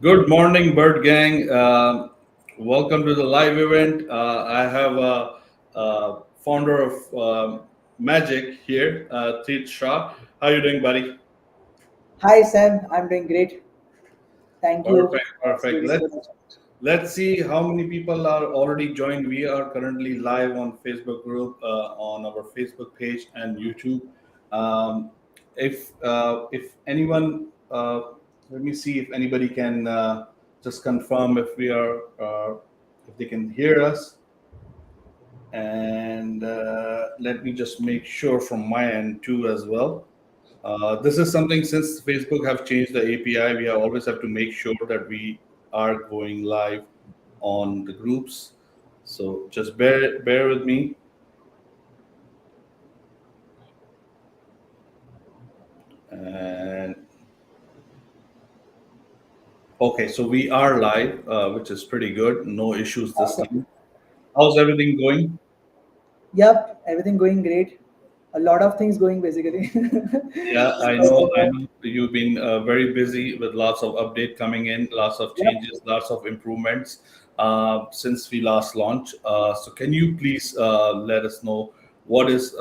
Good morning, Bird Gang. Welcome to the live event. I have founder of Magic here, Teet Shah. How you doing, buddy? Hi Sam, I'm doing great. Thank you Perfect, for perfect. giving me the Let's see how many people are already joined. We are currently live on Facebook group, on our Facebook page and YouTube. Um, if anyone, let me see if anybody can just confirm if we are if they can hear us. And let me just make sure from my end too as well. This is something since Facebook have changed the API, we always have to make sure that we are going live on the groups. So just bear with me. And okay, so we are live, which is pretty good. No issues this awesome. time. How's everything going? Yep, everything going great. A lot of things going basically. Yeah, I know. I So, know you've been very busy with lots of update coming in, lots of yep, changes, lots of improvements since we last launched. So, can you please let us know what is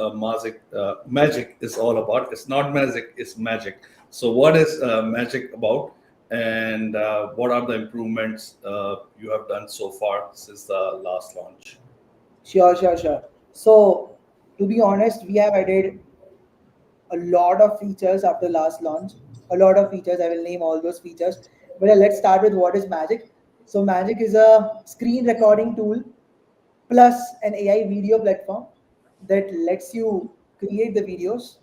Magic is all about? It's not magic, it's magic. So, what is Magic about, and what are the improvements you have done so far since the last launch? sure. So, to be honest, we have added a lot of features after last launch. A lot of features. I will name all those features. But let's start with what is Magic. So, Magic is a screen recording tool plus an AI video platform that lets you create the videos,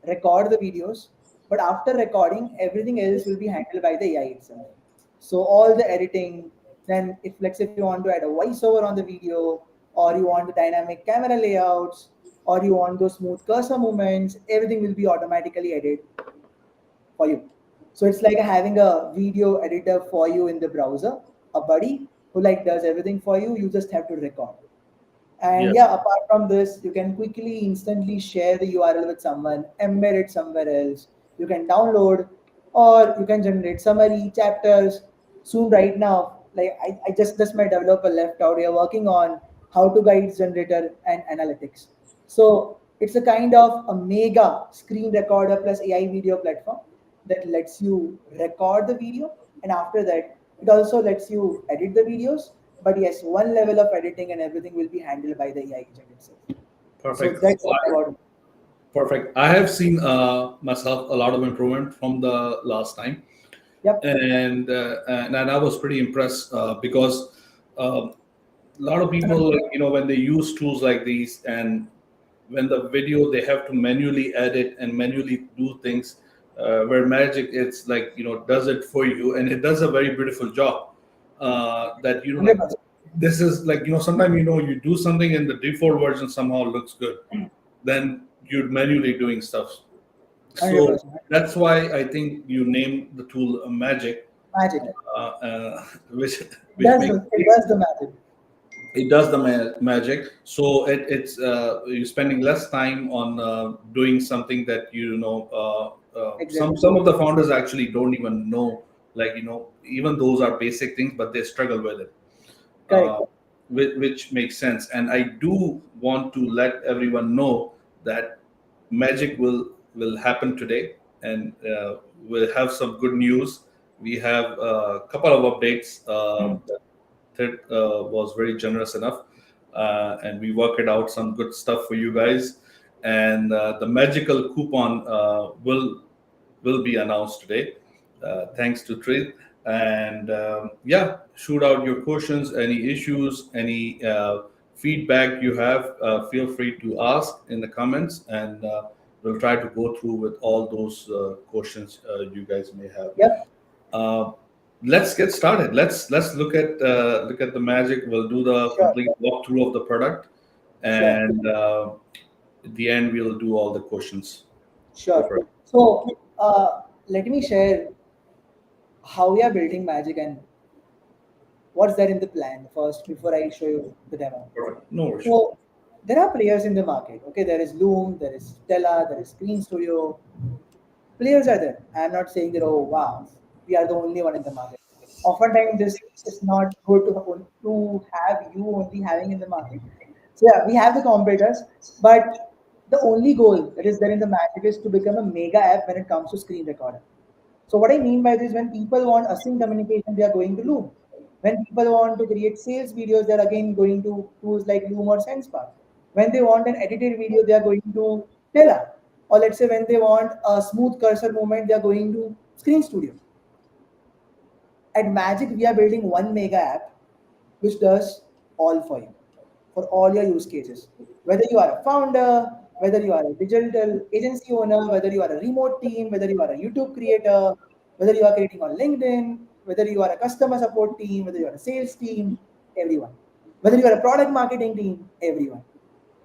record the videos, but after recording, everything else will be handled by the AI itself. So all the editing, then if let's say if you want to add a voiceover on the video, or you want the dynamic camera layouts, or you want those smooth cursor movements, everything will be automatically edited for you. So it's like having a video editor for you in the browser, a buddy who like does everything for you. You just have to record. And Yeah. yeah, apart from this, you can quickly, instantly share the URL with someone, embed it somewhere else. You can download, or you can generate summary, chapters. Soon, right now, like I just my developer left out. We are working on how to guide generator and analytics. So it's a kind of a mega screen recorder plus AI video platform that lets you record the video, and after that, it also lets you edit the videos, but yes, one level of editing and everything will be handled by the AI agent itself. So Perfect. that's all about. Perfect. I have seen myself a lot of improvement from the last time, Yep. and I was pretty impressed because a lot of people, like, when they use tools like these, and when the video they have to manually edit and manually do things, where Magic it's like does it for you, and it does a very beautiful job. That 100%. this is like sometimes you do something and the default version somehow looks good, then you're manually doing stuff. So 100%. that's why I think you named the tool Magic, Magic. which It which does makes the it does the magic. it does the magic. So it's you're spending less time on doing something that Exactly. some of the founders actually don't even know, like even those are basic things, but they struggle with it, Correct. uh, which makes sense. And I do want to let everyone know that magic will happen today, and we'll have some good news. We have a couple of updates that was very generous enough, and we worked it out some good stuff for you guys. And the magical coupon will be announced today, thanks to Treat. And yeah, shoot out your questions, any issues, any feedback you have. Feel free to ask in the comments, and we'll try to go through with all those questions you guys may have. Yep. Uh, let's get started. Let's look at the magic. We'll do the Sure. complete walkthrough of the product, Sure. and at the end we'll do all the questions. Go Sure. for it. So let me share how we are building magic and what's there in the plan first before I show you the demo. Perfect. No worries. So there are players in the market. Okay, there is Loom, there is Tella, there is Screen Studio. Players are there. I am not saying that, oh wow, we are the only one in the market. Oftentimes this is not good to have you only having in the market. So yeah, we have the competitors, but the only goal that is there in the Magic is to become a mega app when it comes to screen recorder. So what I mean by this, when people want async communication, they are going to Loom. When people want to create sales videos, they're again going to tools like Loom or SensePark. When they want an edited video, they are going to Tella. Or let's say when they want a smooth cursor movement, they are going to Screen Studio. At Magic, we are building one mega app which does all for you, for all your use cases. Whether you are a founder, whether you are a digital agency owner, whether you are a remote team, whether you are a YouTube creator, whether you are creating on LinkedIn, whether you are a customer support team, whether you are a sales team, everyone. Whether you are a product marketing team, everyone.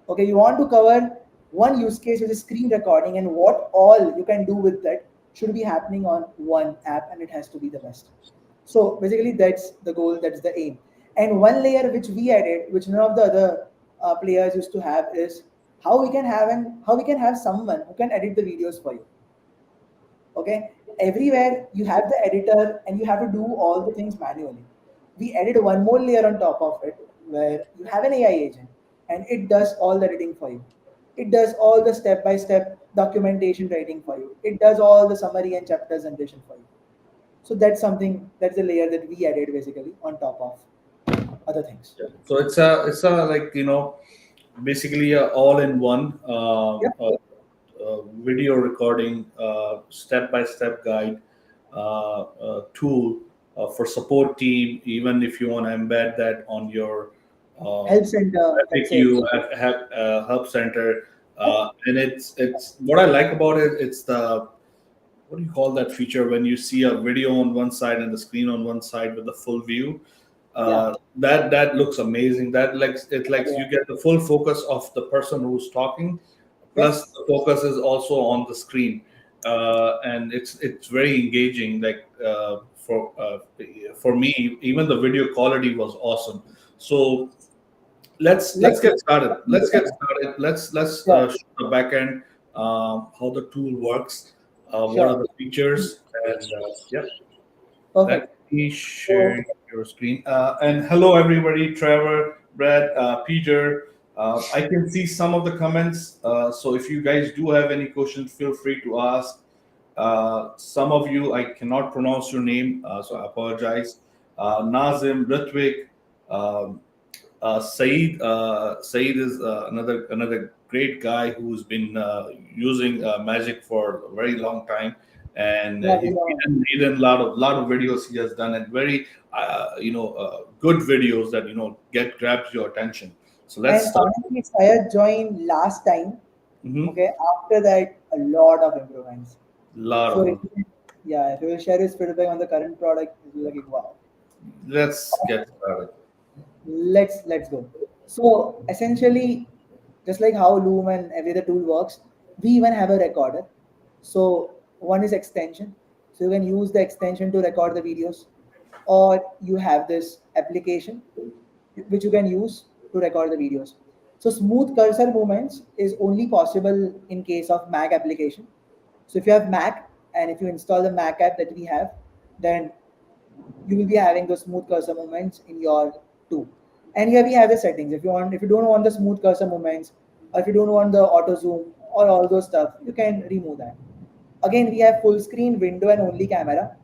Okay, you want to cover one use case which is screen recording and what all you can do with that should be happening on one app and it has to be the best. So basically that's the goal, that's the aim. And one layer which we added, which none of the other players used to have, is how we can have someone who can edit the videos for you. Okay, everywhere you have the editor and you have to do all the things manually. We added one more layer on top of it where you have an AI agent and it does all the editing for you. It does all the step by step documentation writing for you. It does all the summary and chapter generation for you. So that's something, that's a layer that we added basically on top of other things. So it's a like basically a all-in-one Yep. video recording step by step guide tool for support team. Even if you want to embed that on your Help center, that's it. FAQ have help center, and it's what I like about it. It's the what do you call that feature when you see a video on one side and the screen on one side with the full view. Yeah. That looks amazing. That like it like Yeah. you get the full focus of the person who's talking, plus Yes. the focus is also on the screen, and it's very engaging. Like for me, even the video quality was awesome. So let's Let's get started. Let's get yeah. started. Let's Sure. show the back end, how the tool works, what are Sure. the features, and yeah. Let Perfect. me So share your screen. And hello, everybody. Trevor, Brad, Peter. I can see some of the comments. So if you guys do have any questions, feel free to ask. Some of you, I cannot pronounce your name, so I apologize. Nazim, Ritvik, um, Saeed is another great guy who's been using Magic for a very long time, and yeah, we know. he done a lot of videos he has done, and very good videos that get grabs your attention. So let's And start. honestly, Sayed joined last time. Mm-hmm. Okay, after that, a lot of improvements. Lot So of if them. yeah, if you will share his feedback on the current product, it will be like wow. Let's get started. Let's go. So essentially, just like how Loom and every other tool works, we even have a recorder. So one is extension. So you can use the extension to record the videos, or you have this application which you can use to record the videos. So smooth cursor movements is only possible in case of Mac application. So if you have Mac and if you install the Mac app that we have, then you will be having those smooth cursor movements in your tool. And here we have the settings. If you don't want the smooth cursor movements, or if you don't want the auto zoom or all those stuff, you can remove that. Again, we have full screen window and only camera.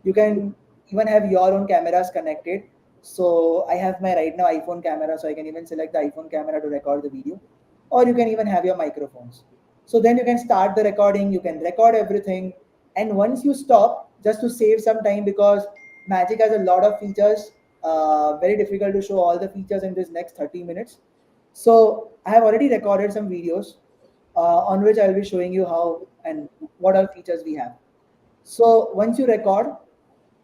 You can even have your own cameras connected. So I have my right now iPhone camera, so I can even select the iPhone camera to record the video, or you can even have your microphones. So then you can start the recording, you can record everything, and once you stop, just to save some time, because Magic has a lot of features, very difficult to show all the features in this next 30 minutes. So I have already recorded some videos on which I'll be showing you how and what all features we have. So once you record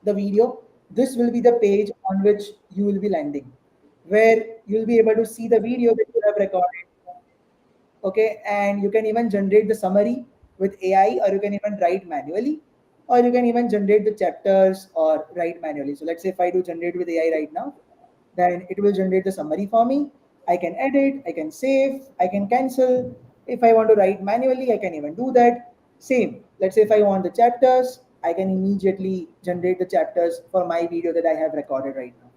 the video, this will be the page on which you will be landing, where you'll be able to see the video that you have recorded. Okay, and you can even generate the summary with AI, or you can even write manually, or you can even generate the chapters or write manually. So let's say if I do generate with AI right now, then it will generate the summary for me. I can edit, I can save, I can cancel. If I want to write manually, I can even do that. Same. Let's say if I want the chapters, I can immediately generate the chapters for my video that I have recorded right now.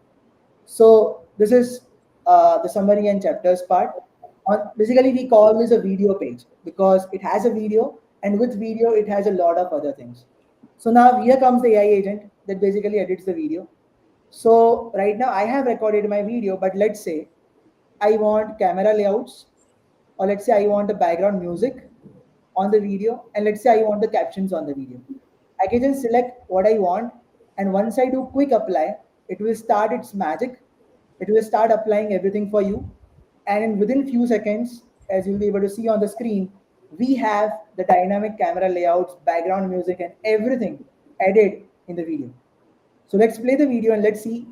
So this is the summary and chapters part. Basically, we call this a video page because it has a video, and with video, it has a lot of other things. So now here comes the AI agent that basically edits the video. So right now I have recorded my video, but let's say I want camera layouts, or let's say I want the background music on the video, and let's say I want the captions on the video. I can just select what I want, and once I do quick apply, it will start its magic. It will start applying everything for you, and in within few seconds, as you'll be able to see on the screen, we have the dynamic camera layouts, background music, and everything added in the video. So let's play the video and let's see.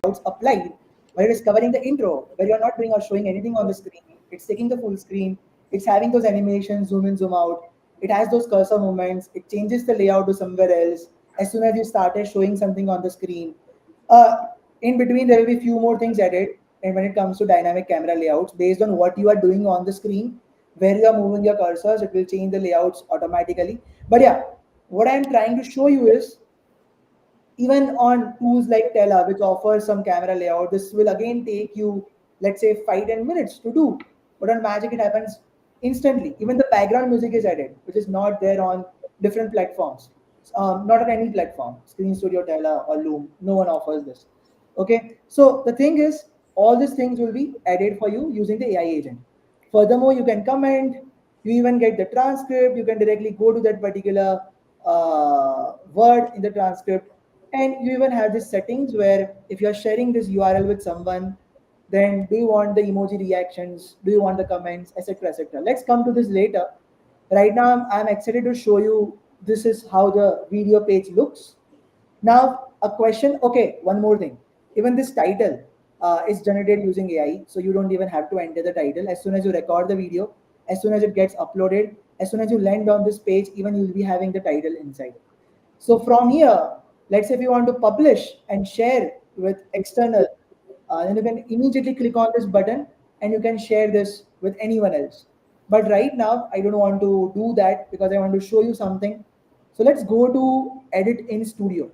Layouts applied, where it is covering the intro, where you're not doing or showing anything on the screen. It's taking the full screen. It's having those animations, zoom in, zoom out. It has those cursor movements. It changes the layout to somewhere else as soon as you started showing something on the screen. Uh, in between, there will be few more things added. And when it comes to dynamic camera layouts, based on what you are doing on the screen, where you are moving your cursors, it will change the layouts automatically. But yeah, what I'm trying to show you is even on tools like Tella, which offers some camera layout, this will again take you, let's say, 5-10 minutes to do. But on Magic, it happens instantly. Even the background music is added, which is not there on different platforms. Not on any platform, Screen Studio, Tella, or Loom. No one offers this. Okay, so the thing is, all these things will be added for you using the AI agent. Furthermore, you can comment, you even get the transcript, you can directly go to that particular word in the transcript, and you even have these settings where if you're sharing this URL with someone, then do you want the emoji reactions, do you want the comments, etc., etc. Let's come to this later. Right now, I'm excited to show you this is how the video page looks. Now, a question. Okay, one more thing. Even this title is generated using AI, so you don't even have to enter the title. As soon as you record the video, as soon as it gets uploaded, as soon as you land on this page, even you'll be having the title inside. So from here, let's say if you want to publish and share with external, then you can immediately click on this button and you can share this with anyone else. But right now, I don't want to do that because I want to show you something. So let's go to edit in Studio.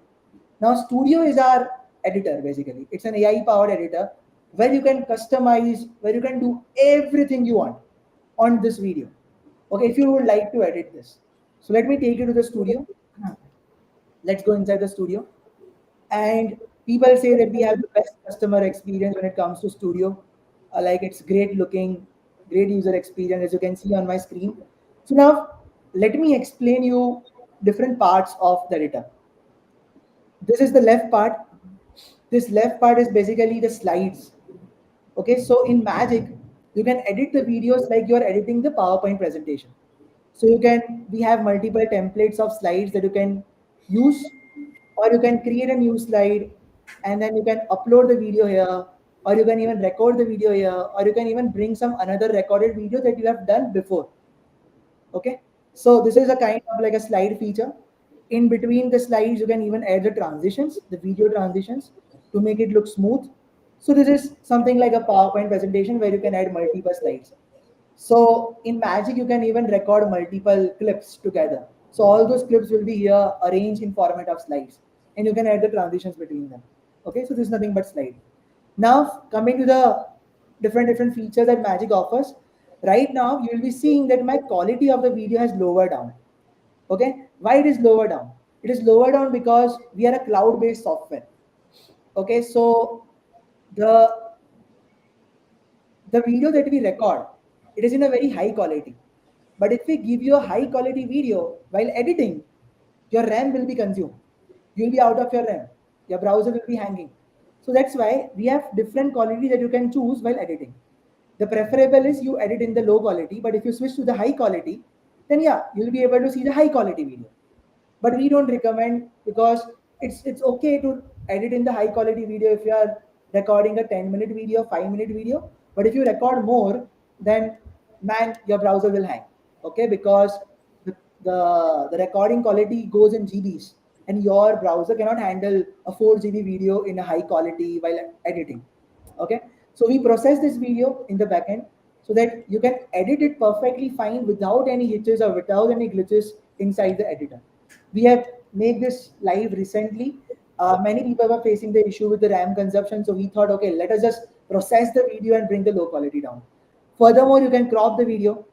Now, Studio is our editor basically. It's an AI powered editor where you can customize, where you can do everything you want on this video. Okay, if you would like to edit this. So let me take you to the studio. Let's go inside the studio. And people say that we have the best customer experience when it comes to studio. Like it's great looking, great user experience, as you can see on my screen. So now let me explain you different parts of the editor. This is the left part. This left part is basically the slides. Okay, so in Magic, you can edit the videos like you're editing the PowerPoint presentation. So we have multiple templates of slides that you can use, or you can create a new slide and then you can upload the video here, or you can even record the video here, or you can even bring some another recorded video that you have done before. Okay, so this is a kind of like a slide feature. In between the slides, you can even add the transitions, the video transitions, to make it look smooth. So this is something like a PowerPoint presentation where you can add multiple slides. So in Magic, you can even record multiple clips together. So all those clips will be here arranged in format of slides, and you can add the transitions between them. Okay, so this is nothing but slide. Now coming to the different features that Magic offers. Right now, you will be seeing that my quality of the video has lowered down. Okay, why it is lower down? It is lower down because we are a cloud-based software. Okay, so the the video that we record, it is in a very high quality. But if we give you a high quality video while editing, your RAM will be consumed. You'll be out of your RAM. Your browser will be hanging. So that's why we have different quality that you can choose while editing. The preferable is you edit in the low quality, but if you switch to the high quality, then yeah, you'll be able to see the high quality video. but we don't recommend because it's okay to edit in the high quality video if you are recording a 10-minute video, 5-minute video. But if you record more, then man, your browser will hang. Okay, because the, the recording quality goes in GBs, and your browser cannot handle a 4 GB video in a high quality while editing. Okay, so we process this video in the backend so that you can edit it perfectly fine without any hitches or without any glitches inside the editor. We have made this live recently. Many people were facing the issue with the RAM consumption, so we thought, okay, let us just process the video and bring the low quality down. Furthermore, you can crop the video.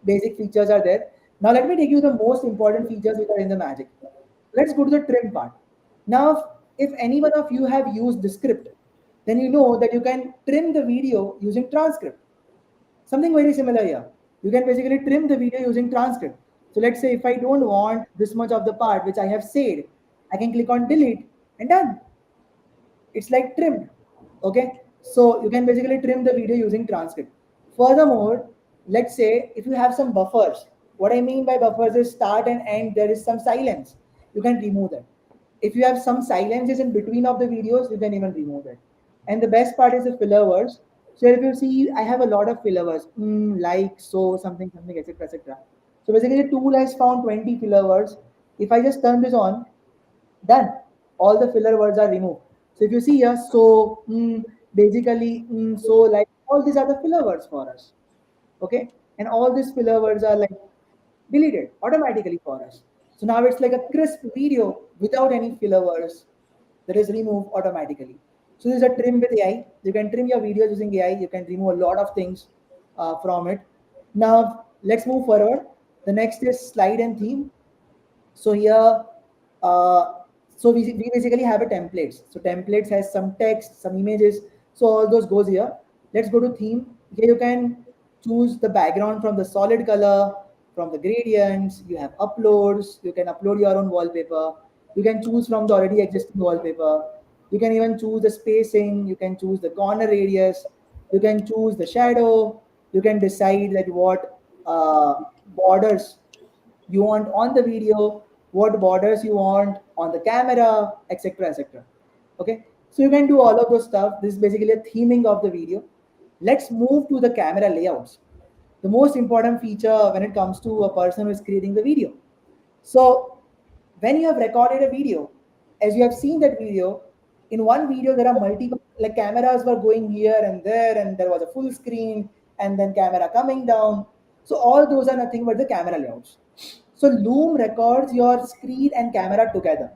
Basic features are there. Now let me take you the most important features which are in the Magic. Let's go to the trim part. Now, if any one of you have used the script, then you know that you can trim the video using transcript. Something very similar here. You can basically trim the video using transcript. So let's say if I don't want this much of the part which I have said, I can click on delete and done. It's like trimmed. Okay, so you can basically trim the video using transcript. Furthermore, let's say if you have some buffers, what I mean by buffers is start and end, there is some silence, you can remove that. If you have some silences in between of the videos, you can even remove that. And the best part is the filler words. So if you see, I have a lot of filler words, like, so, something, something, etc., etc. So basically the tool has found 20 filler words. If I just turn this on, done, all the filler words are removed. So if you see here, so, basically, so, like, all these are the filler words for us. Okay, and all these filler words are like deleted automatically for us. So now it's like a crisp video without any filler words that is removed automatically. So there's a trim with AI. You can trim your videos using AI. You can remove a lot of things from it. Now let's move forward. The next is slide and theme. So here, uh, so we basically have a templates. So templates has some text, some images. So all those goes here. Let's go to theme. Here you can choose the background from the solid color, from the gradients. You have uploads. You can upload your own wallpaper. You can choose from the already existing wallpaper. You can even choose the spacing. You can choose the corner radius. You can choose the shadow. You can decide that what borders you want on the video, what borders you want on the camera, etc. etc. Okay, so you can do all of those stuff. This is basically a theming of the video. Let's move to the camera layouts. The most important feature when it comes to a person who is creating the video. So when you have recorded a video, as you have seen that video, in one video there are multiple, like, cameras were going here and there, and there was a full screen, and then camera coming down. So all those are nothing but the camera layouts. So Loom records your screen and camera together.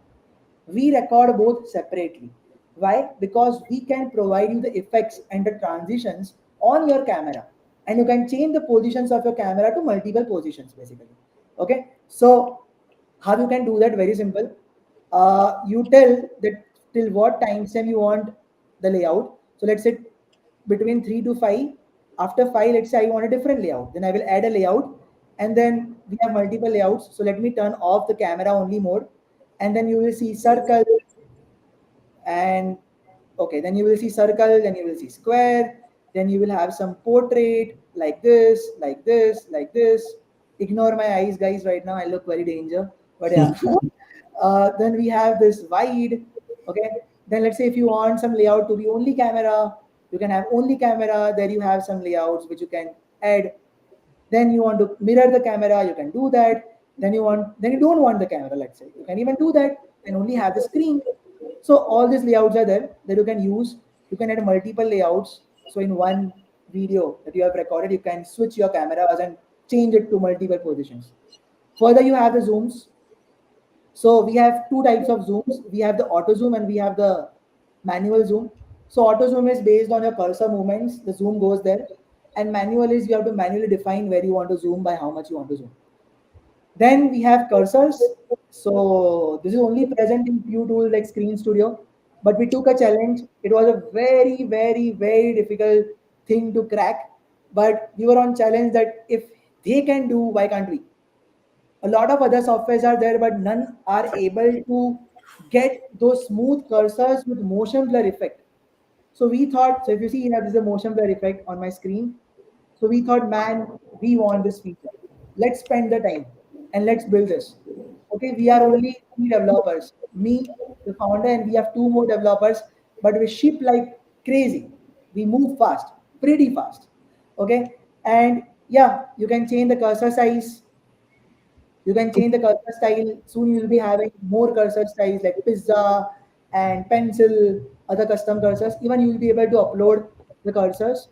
We record both separately. Why? Because we can provide you the effects and the transitions on your camera, and you can change the positions of your camera to multiple positions basically. Okay, so how you can do that? Very simple. You tell that till what time frame you want the layout. So let's say between 3 to 5. After 5, let's say I want a different layout, then I will add a layout, and then we have multiple layouts. So let me turn off the camera only mode, and then you will see circle, and okay, then you will see circle, then you will see square, then you will have some portrait like this, like this, like this. Ignore my eyes, guys, right now I look very danger, but yeah. Then we have this wide. Okay, then let's say if you want some layout to be only camera, you can have only camera. There you have some layouts which you can add. Then you want to mirror the camera, you can do that. Then you don't want the camera, let's say, you can even do that and only have the screen. So all these layouts are there that you can use. You can add multiple layouts. So in one video that you have recorded, you can switch your cameras and change it to multiple positions. Further, you have the zooms. So we have two types of zooms. We have the auto zoom and we have the manual zoom. So auto zoom is based on your cursor movements. The zoom goes there. And manual is you have to manually define where you want to zoom, by how much you want to zoom. Then we have cursors. So this is only present in few tools like Screen Studio. But we took a challenge. It was a very, very, very difficult thing to crack. But we were on challenge that if they can do, why can't we? A lot of other softwares are there, but none are able to get those smooth cursors with motion blur effect. So we thought, so if you see here, this is a motion blur effect on my screen. So we thought, man, we want this feature. Let's spend the time and let's build this. Okay, we are only three developers. Me, the founder, and we have two more developers, but we ship like crazy. We move fast, pretty fast. Okay, and yeah, you can change the cursor size, you can change the cursor style. Soon you will be having more cursor styles like pizza and pencil, other custom cursors. Even you will be able to upload the cursors.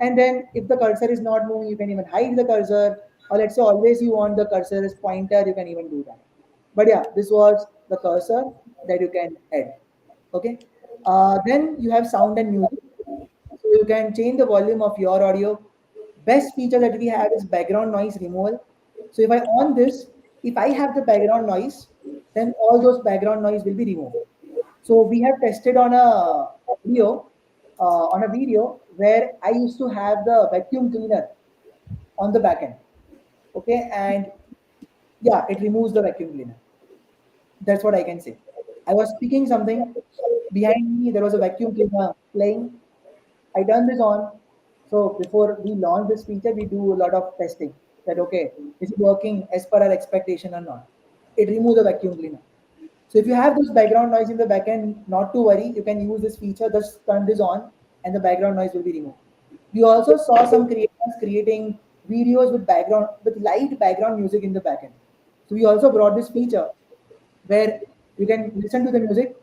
And then if the cursor is not moving, you can even hide the cursor. Or let's say always you want the cursor as pointer, you can even do that. But yeah, this was the cursor that you can add. Okay. Then you have sound and music. So you can change the volume of your audio. Best feature that we have is background noise removal. So if I on this, if I have the background noise, then all those background noise will be removed. So we have tested video, on a video where I used to have the vacuum cleaner on the back end. Okay, and yeah, it removes the vacuum cleaner. That's what I can say. I was speaking something behind me. There was a vacuum cleaner playing. I turn this on. So before we launch this feature, we do a lot of testing that okay, is it working as per our expectation or not? It removes the vacuum cleaner. So if you have those background noise in the backend, not to worry, you can use this feature, just turn this on and the background noise will be removed. We also saw some creators creating videos with light background music in the backend. So we also brought this feature where you can listen to the music,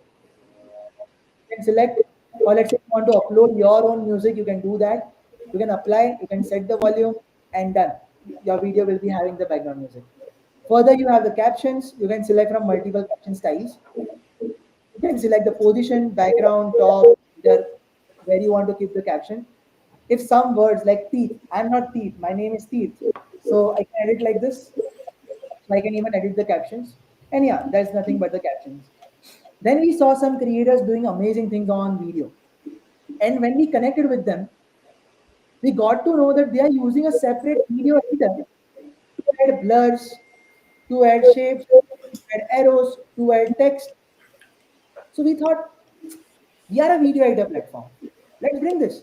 you can select, or let's say you want to upload your own music, you can do that. You can apply, you can set the volume, and done. Your video will be having the background music. Further, you have the captions. You can select from multiple caption styles. You can select the position, background, top, either where you want to keep the caption. If some words like teeth, I'm not teeth, my name is teeth. So I can edit like this. So I can even edit the captions. And yeah, there's nothing but the captions. Then we saw some creators doing amazing things on video. And when we connected with them, we got to know that they are using a separate video editor to add blurs, to add shapes, to add arrows, to add text. So we thought we are a video editor platform. Let's bring this.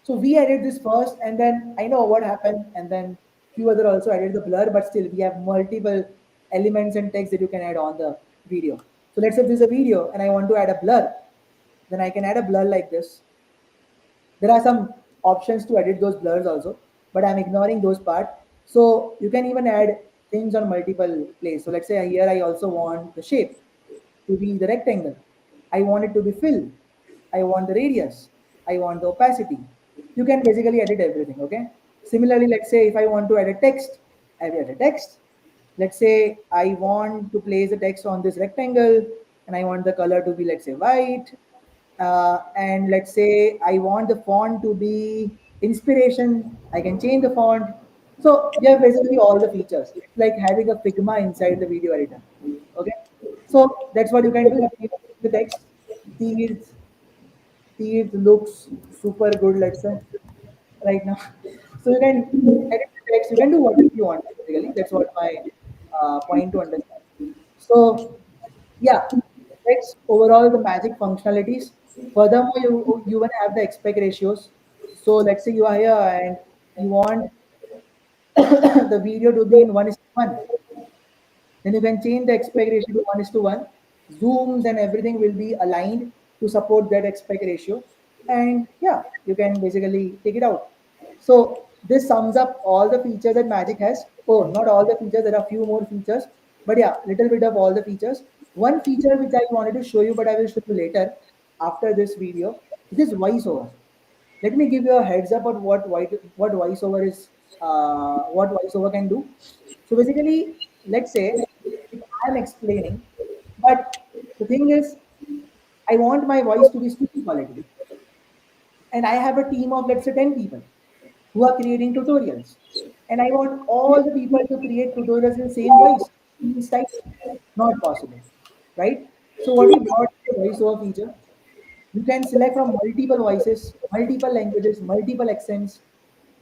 So we added this first, and then I know what happened, and then few other also added the blur, but still we have multiple elements and text that you can add on the video. So let's say this is a video and I want to add a blur, then I can add a blur like this. There are some options to edit those blurs also, but I'm ignoring those part. So you can even add things on multiple places. So let's say here I also want the shape to be the rectangle. I want it to be fill. I want the radius. I want the opacity. You can basically edit everything. Okay. Similarly, let's say if I want to add a text, I will add a text. Let's say I want to place the text on this rectangle and I want the color to be, let's say, white. And let's say I want the font to be inspiration. I can change the font. So you have basically all the features. It's like having a Figma inside the video editor. Okay. So that's what you can do. You can change the text. These it looks super good, let's say, right now. So you can edit the text, you can do whatever you want, basically. That's what my point to understand. So, yeah, that's overall the magic functionalities. Furthermore, you will have the aspect ratios. So, let's say you are here and you want the video to be in 1:1. Then you can change the aspect ratio to 1:1. Zooms and everything will be aligned to support that aspect ratio. And yeah, you can basically take it out. So this sums up all the features that Magic has. Oh, not all the features, there are few more features. But yeah, little bit of all the features. One feature which I wanted to show you, but I will show you later after this video, is voiceover. Let me give you a heads up on what voiceover is, what voiceover can do. So basically, let's say if I'm explaining, but the thing is, I want my voice to be super quality, and I have a team of, let's say, 10 people who are creating tutorials, and I want all the people to create tutorials in same voice, same style. Not possible, right? So what we brought is a voiceover feature. You can select from multiple voices, multiple languages, multiple accents,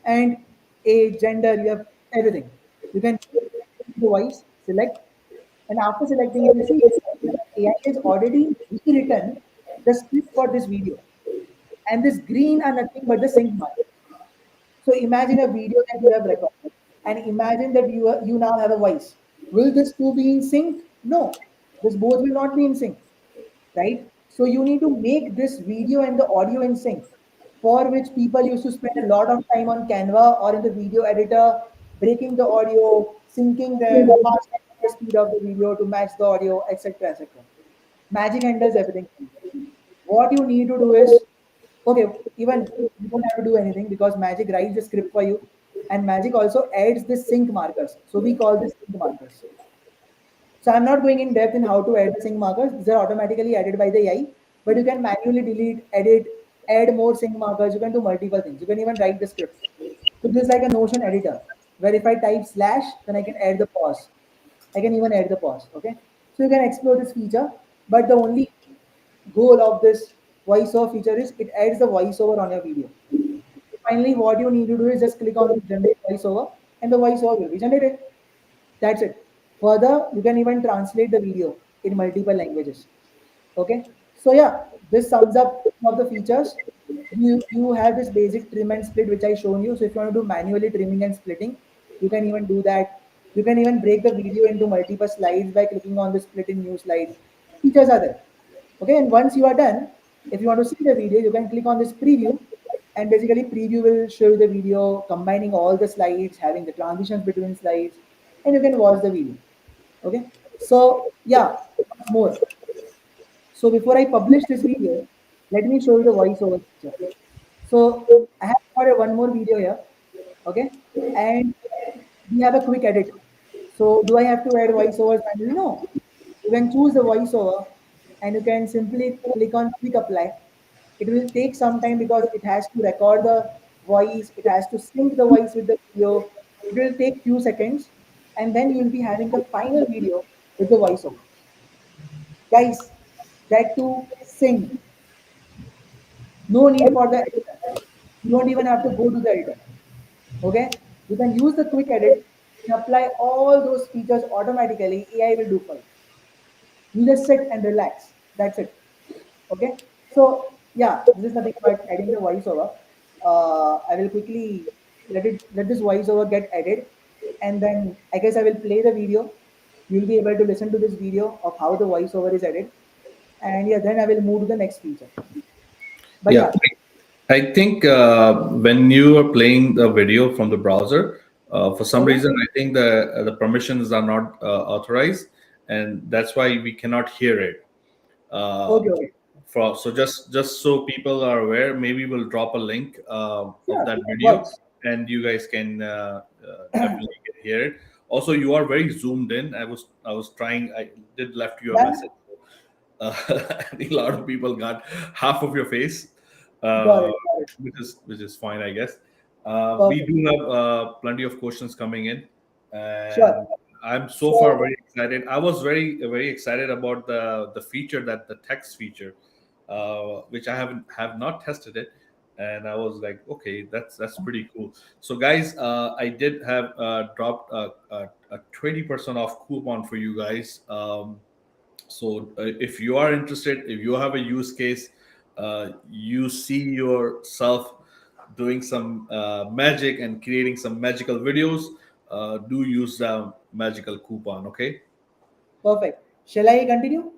and age, gender, you have everything. You can the voice, select, and after selecting, if you see, AI has already rewritten the script for this video. And this green are nothing but the sync mark. So imagine a video that you have recorded, and imagine that you now have a voice. Will this two be in sync? No, this both will not be in sync, right? So you need to make this video and the audio in sync, for which people used to spend a lot of time on Canva or in the video editor, breaking the audio, syncing them, fast the speed of the video to match the audio, etc. etc. Magic handles everything. What you need to do is, okay, even you don't have to do anything because Magic writes the script for you, and Magic also adds the sync markers. So we call this sync markers. So I'm not going in depth in how to add the sync markers. These are automatically added by the AI, but you can manually delete, edit, add more sync markers. You can do multiple things. You can even write the script. So this is like a Notion editor, where if I type slash, then I can add the pause. I can even add the pause. Okay. So you can explore this feature, but the only goal of this voiceover feature is it adds the voiceover on your video. Finally, what you need to do is just click on the generate voiceover, and the voiceover will be generated. That's it. Further, you can even translate the video in multiple languages. Okay. So yeah, this sums up some of the features. You have this basic trim and split which I shown you. So if you want to do manually trimming and splitting, you can even do that. You can even break the video into multiple slides by clicking on the split in new slide. Features are there. Okay, and once you are done, if you want to see the video, you can click on this preview, and basically preview will show you the video combining all the slides, having the transitions between slides, and you can watch the video. Okay, so yeah, what's more, so before I publish this video, let me show you the voiceover feature. So I have got one more video here, okay, and we have a quick edit. So do I have to add voiceovers manually? No. You can choose the voiceover, and you can simply click on quick apply. It will take some time because it has to record the voice, it has to sync the voice with the video. It will take few seconds, and then you will be having the final video with the voiceover. Guys, that to sing. No need for the editor. You don't even have to go to the editor. Okay? You can use the quick edit and apply all those features automatically. AI will do for you. You just sit and relax. That's it. Okay? So yeah, this is nothing but adding the voiceover. I will quickly let this voiceover get added, and then I guess I will play the video. You'll be able to listen to this video of how the voiceover is added, and yeah, then I will move to the next feature. But Yeah, yeah, I think when you are playing the video from the browser, for some okay, reason, I think the permissions are not authorized, and that's why we cannot hear it. Uh, okay, okay. so just so people are aware, maybe we'll drop a link of Sure, that video, works. and you guys can definitely can hear it. Also, you are very zoomed in. I was trying. I did left you a Done. message. I think a lot of people got half of your face, Got uh, it. Got it. which is fine, I guess. We Perfect. do have plenty of questions coming in, Sure. and I'm so far So very excited. I was very excited about the feature, that the text feature, which I have not tested it, and I was like, okay, that's pretty cool. So guys, I did have dropped a 20% off coupon for you guys. So if you are interested, if you have a use case, you see yourself doing some magic and creating some magical videos, do use the magical coupon. Okay. perfect. Shall I continue?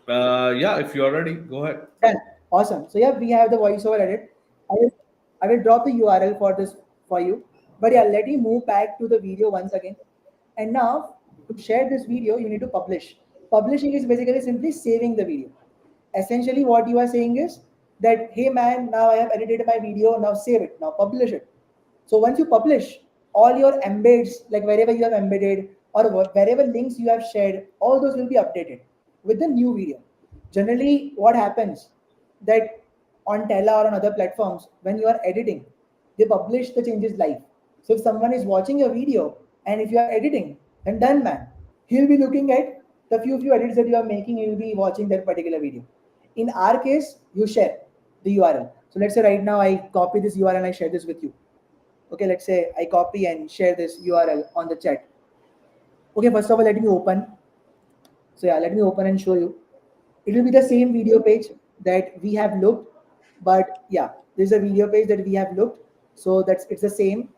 Yeah, if you're ready, go ahead. Done. Awesome. So yeah, we have the voiceover edit. I will I will drop the URL for this for you. But yeah, let me move back to the video once again. And now to share this video, you need to publish. Publishing is basically simply saving the video. Essentially, what you are saying is that hey man, now I have edited my video, now save it, now publish it. So once you publish, all your embeds, like wherever you have embedded or wherever links you have shared, all those will be updated with the new video. Generally, what happens that on Tella or on other platforms, when you are editing, they publish the changes live. So if someone is watching your video and if you are editing, then done man. He'll be looking at the few edits that you are making, he'll be watching that particular video. In our case, you share the URL. So let's say right now I copy this URL and I share this with you. Okay, let's say I copy and share this URL on the chat. Okay, first of all, let me open. So yeah, let me open and show you. It will be the same video page that we have looked, but yeah, this is a video page that we have looked. So it's the same,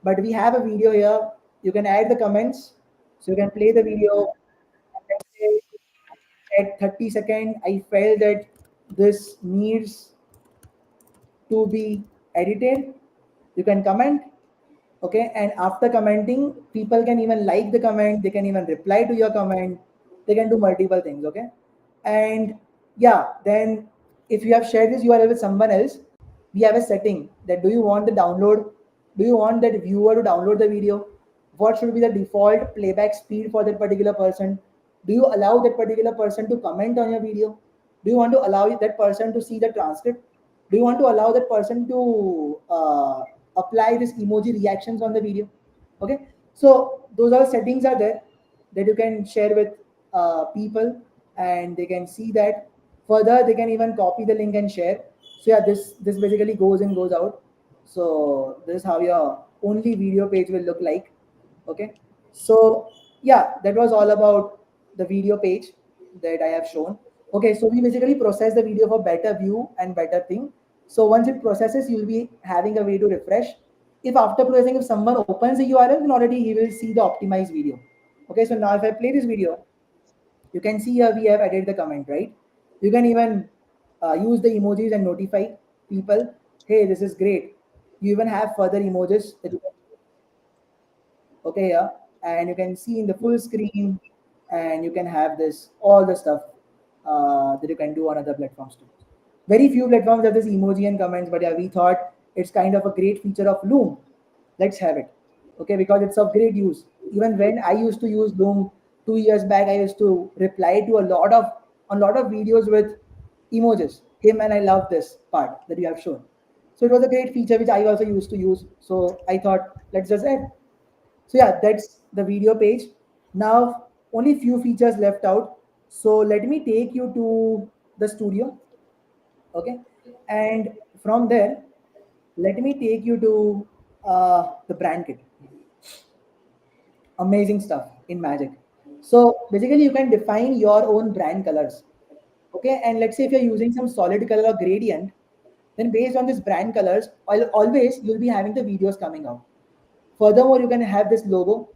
but we have a video here. You can add the comments. So you can play the video. Let's say at 30 seconds, I felt that this needs to be edited. You can comment, okay, and after commenting, people can even like the comment, they can even reply to your comment, they can do multiple things, okay. And yeah, then if you have shared this URL with someone else, we have a setting that do you want the download, do you want that viewer to download the video, what should be the default playback speed for that particular person, do you allow that particular person to comment on your video, do you want to allow that person to see the transcript, do you want to allow that person to apply this emoji reactions on the video, okay. So those all settings are there that you can share with people, and they can see that. Further, they can even copy the link and share. So yeah, this basically goes in, goes out. So this is how your only video page will look like, okay. So yeah, that was all about the video page that I have shown. Okay, so we basically process the video for better view and better thing. So once it processes, you'll be having a way to refresh. If after processing, if someone opens the URL, then already he will see the optimized video. Okay, so now if I play this video, you can see here we have added the comment, right? You can even use the emojis and notify people, hey, this is great. You even have further emojis that you can, okay, yeah, and you can see in the full screen, and you can have this all the stuff that you can do on other platforms too. Very few platforms have this emoji and comments, but yeah, we thought it's kind of a great feature of Loom. Let's have it, okay, because it's of great use. Even when I used to use Loom 2 years back, I used to reply to a lot of videos with emojis. Hey man, I love this part that you have shown. So it was a great feature which I also used to use. So I thought let's just add. So yeah, that's the video page. Now only few features left out. So let me take you to the studio, okay, and from there, let me take you to the brand kit. Amazing stuff in Magic. So basically, you can define your own brand colors, okay. And let's say if you're using some solid color or gradient, then based on this brand colors, always you'll be having the videos coming out. Furthermore, you can have this logo.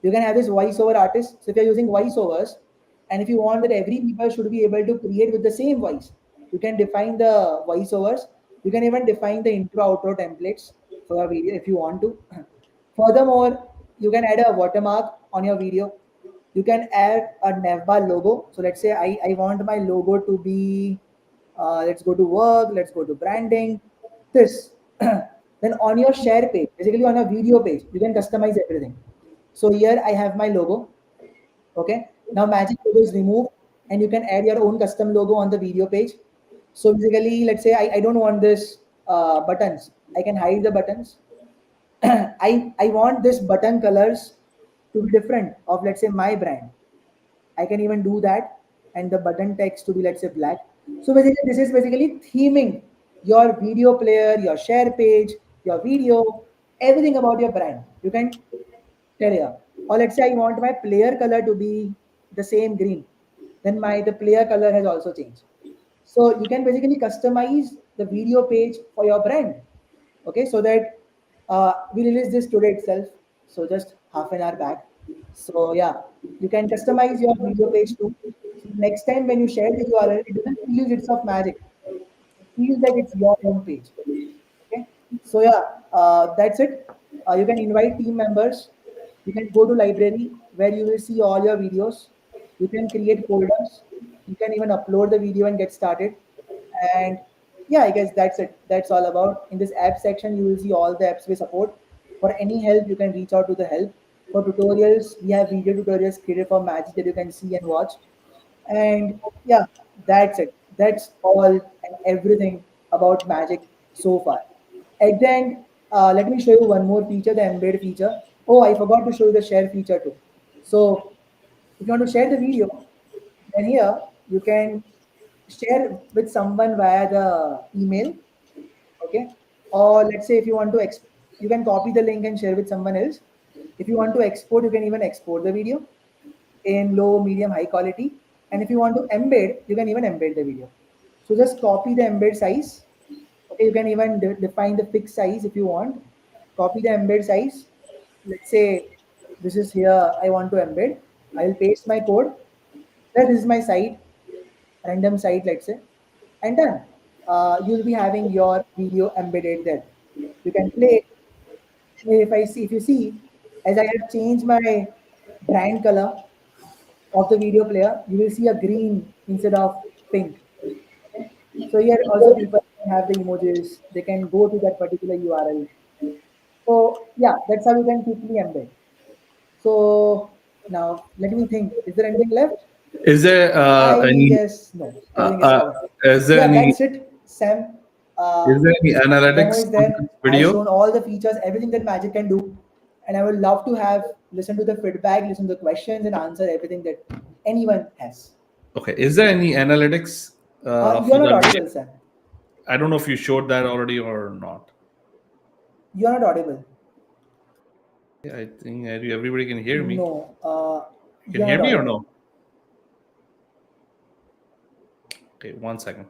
You can have this voiceover artist. So if you're using voiceovers, and if you want that every people should be able to create with the same voice, you can define the voiceovers. You can even define the intro outro templates for your video if you want to. Furthermore, you can add a watermark on your video. You can add a navbar logo. So let's say I want my logo to be, let's go to work, let's go to branding, this. Then on your share page, basically on your video page, you can customize everything. So here I have my logo. Okay. Now Magic logo is removed, and you can add your own custom logo on the video page. So basically, let's say I don't want this buttons. I can hide the buttons. I want this button colors to be different of, let's say, my brand. I can even do that, and the button text to be, let's say, black. So basically, this is basically theming your video player, your share page, your video, everything about your brand. You can tell here. Or let's say I want my player color to be the same green. Then my the player color has also changed. So you can basically customize the video page for your brand. Okay, so that we released this today itself. So just half an hour back. So yeah, you can customize your video page too. So next time when you share the URL, it doesn't feel it's of magic. It feels like it's your own page. Okay. So yeah, that's it. You can invite team members. You can go to library where you will see all your videos. You can create folders. You can even upload the video and get started. And yeah, I guess that's it. That's all about. In this app section, you will see all the apps we support. For any help, you can reach out to the help. For tutorials, we have video tutorials created for Magic that you can see and watch. And yeah, that's it. That's all and everything about Magic so far. At the end, let me show you one more feature, the embed feature. Oh, I forgot to show you the share feature too. So if you want to share the video, then here you can share with someone via the email, okay? Or let's say if you want to, you can copy the link and share with someone else. If you want to export, you can even export the video in low, medium, high quality. And if you want to embed, you can even embed the video. So just copy the embed size. Okay, you can even define the fixed size if you want. Copy the embed size. Let's say this is here I want to embed. I'll paste my code. This is my site, random site, let's say, and done. You'll be having your video embedded there. You can play. If you see, as I have changed my brand color of the video player, you will see a green instead of pink. Okay? So here also people can have the emojis. They can go to that particular URL. So yeah, that's how you can quickly embed. So now let me think. Is there anything left? Is there I any guess no. uh, Everything is uh, covered. is So there yeah, any that's it, Sam. is there any Demo analytics is on there. this I've video? shown all the features, everything that Magic can do, and I would love to have listen to the feedback, listen to the questions, and answer everything that anyone has. Okay, is there any analytics You're for not that video? audible, Sam. I don't know if you showed that already or not. You're not audible. Yeah, I think everybody can hear me. No, You can you're hear not me or audible. no? Okay, 1 second.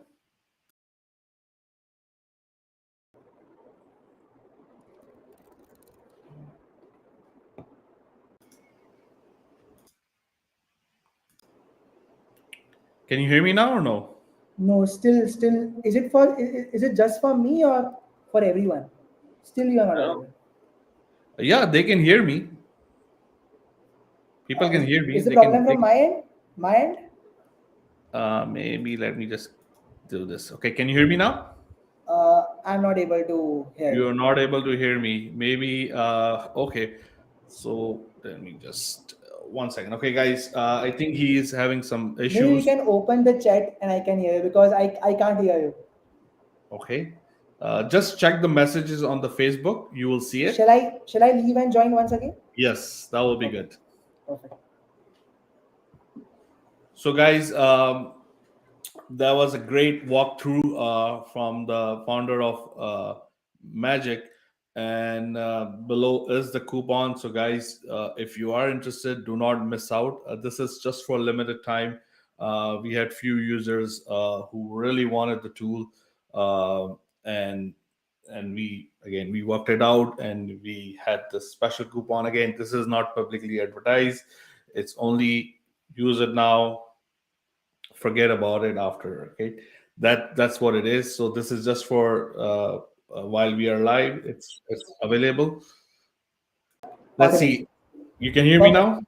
Can you hear me now or no? No, still. Is it for? Is it just for me or for everyone? Still, you're not No. audible. Yeah, they can hear me. People can Is, hear me. is the They can. problem from my end? My end? Maybe let me just do this. Okay, can you hear me now? I'm not able to hear you. You're not able to hear me. Maybe. Okay. So let me just 1 second. Okay, guys. I think he is having some Maybe we issues. can open the chat and I can hear you because I can't hear you. Okay. Just check the messages on the Facebook. You will see it. Shall I leave and join once again? Yes, that will be Okay, good. perfect. So, guys, that was a great walkthrough from the founder of Magic. And below is the coupon. So, guys, if you are interested, do not miss out. This is just for a limited time. We had few users who really wanted the tool, uh, and we worked it out, and we had this special coupon. Again, this is not publicly advertised. It's only use it now, forget about it after. Okay, that's what it is. So this is just for while we are live. It's available. Let's Audible. see. You can hear me Perfect. now.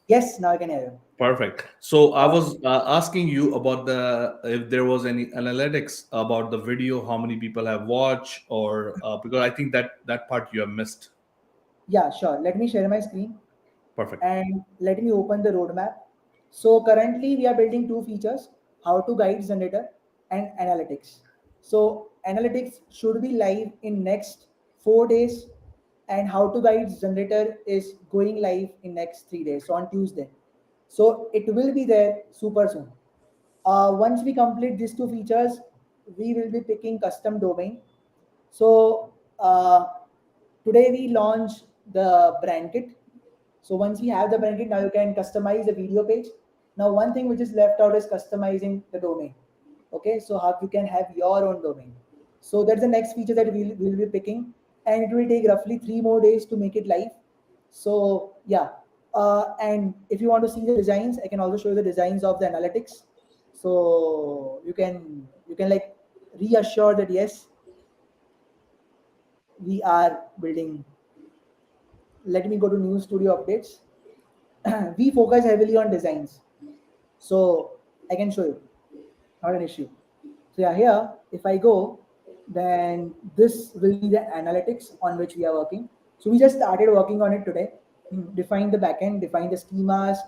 Yes, now I can hear you. Perfect. So I Awesome. was asking you about the if there was any analytics about the video, how many people have watched, or because I think that part you have missed. Yeah, sure. Let me share my screen Perfect. and let me open the roadmap. So currently we are building two features, how to guide generator and analytics. So analytics should be live in next 4 days and how to guide generator is going live in next 3 days. So on Tuesday. So it will be there super soon. Once we complete these two features, we will be picking custom domain. So today we launch the brand kit. So once we have the brand kit, now you can customize the video page. Now one thing which is left out is customizing the domain. Okay, so how you can have your own domain. So that's the next feature that we'll be picking, and it will take roughly 3 more days to make it live. So yeah, and if you want to see the designs, I can also show you the designs of the analytics. So you can like reassure that yes, we are building. Let me go to new studio updates. We focus heavily on designs, so I can show you, not an issue. So yeah, here if I go, then this will be the analytics on which we are working. So we just started working on it today. Define the backend, define the schemas.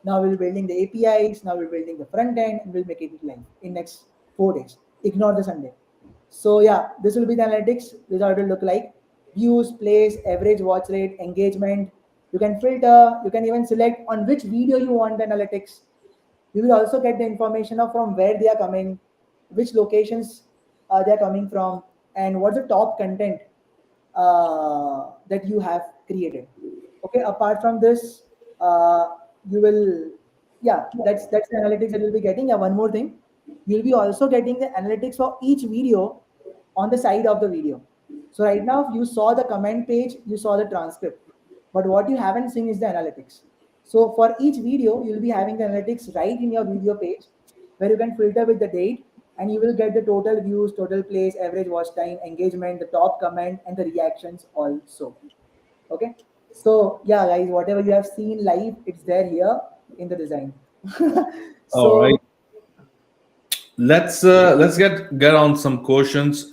Now we're building the APIs. Now we're building the front end, and we'll make it live in next 4 days. Ignore the Sunday. So yeah, this will be the analytics. This is how it will look like. Views, plays, average watch rate, engagement. You can filter. You can even select on which video you want the analytics. You will also get the information of from where they are coming, which locations they are coming from, and what's the top content that you have created. Okay. Apart from this, you will, yeah, that's the analytics that you'll be getting. Yeah, one more thing, you'll be also getting the analytics for each video on the side of the video. So right now, if you saw the comment page, you saw the transcript. But what you haven't seen is the analytics. So for each video, you'll be having the analytics right in your video page, where you can filter with the date, and you will get the total views, total plays, average watch time, engagement, the top comment, and the reactions also. Okay. So yeah, guys, whatever you have seen live, it's there here in the design. All right. So Let's get on some questions,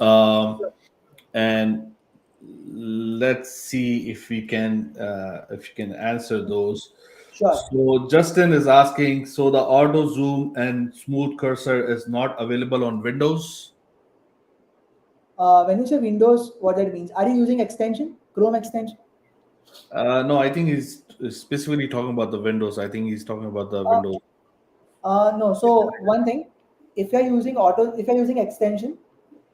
and let's see if you can answer those. sure. So Justin is asking, so the auto zoom and smooth cursor is not available on Windows? When you say Windows, what that means? Are you using extension, Chrome extension? No, I think he's specifically talking about the Windows. I think he's talking about the Uh, Windows. no. So one thing, if you're using extension,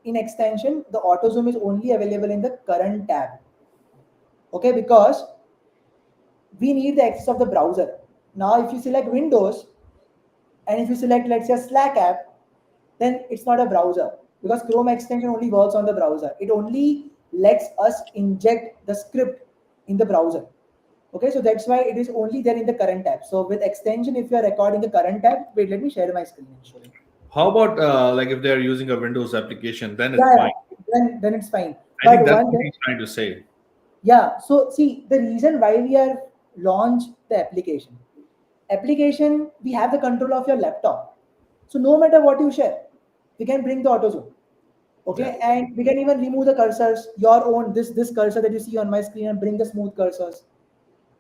in extension, the auto zoom is only available in the current tab. Okay, because we need the access of the browser. Now, if you select Windows and if you select, let's say, Slack app, then it's not a browser, because Chrome extension only works on the browser. It only lets us inject the script in the browser. Okay, so that's why it is only there in the current tab. So with extension, if you are recording the current tab, wait, let me share my screen and show you. How about like if they're using a Windows application, then it's Yeah, fine. yeah, then it's fine. I think But that's one what thing, he's trying to say. yeah. So see, the reason why we are launched the application, we have the control of your laptop. So no matter what you share, we can bring the auto zoom. Yeah, Okay, and we can even remove the cursors, your own, this cursor that you see on my screen, and bring the smooth cursors.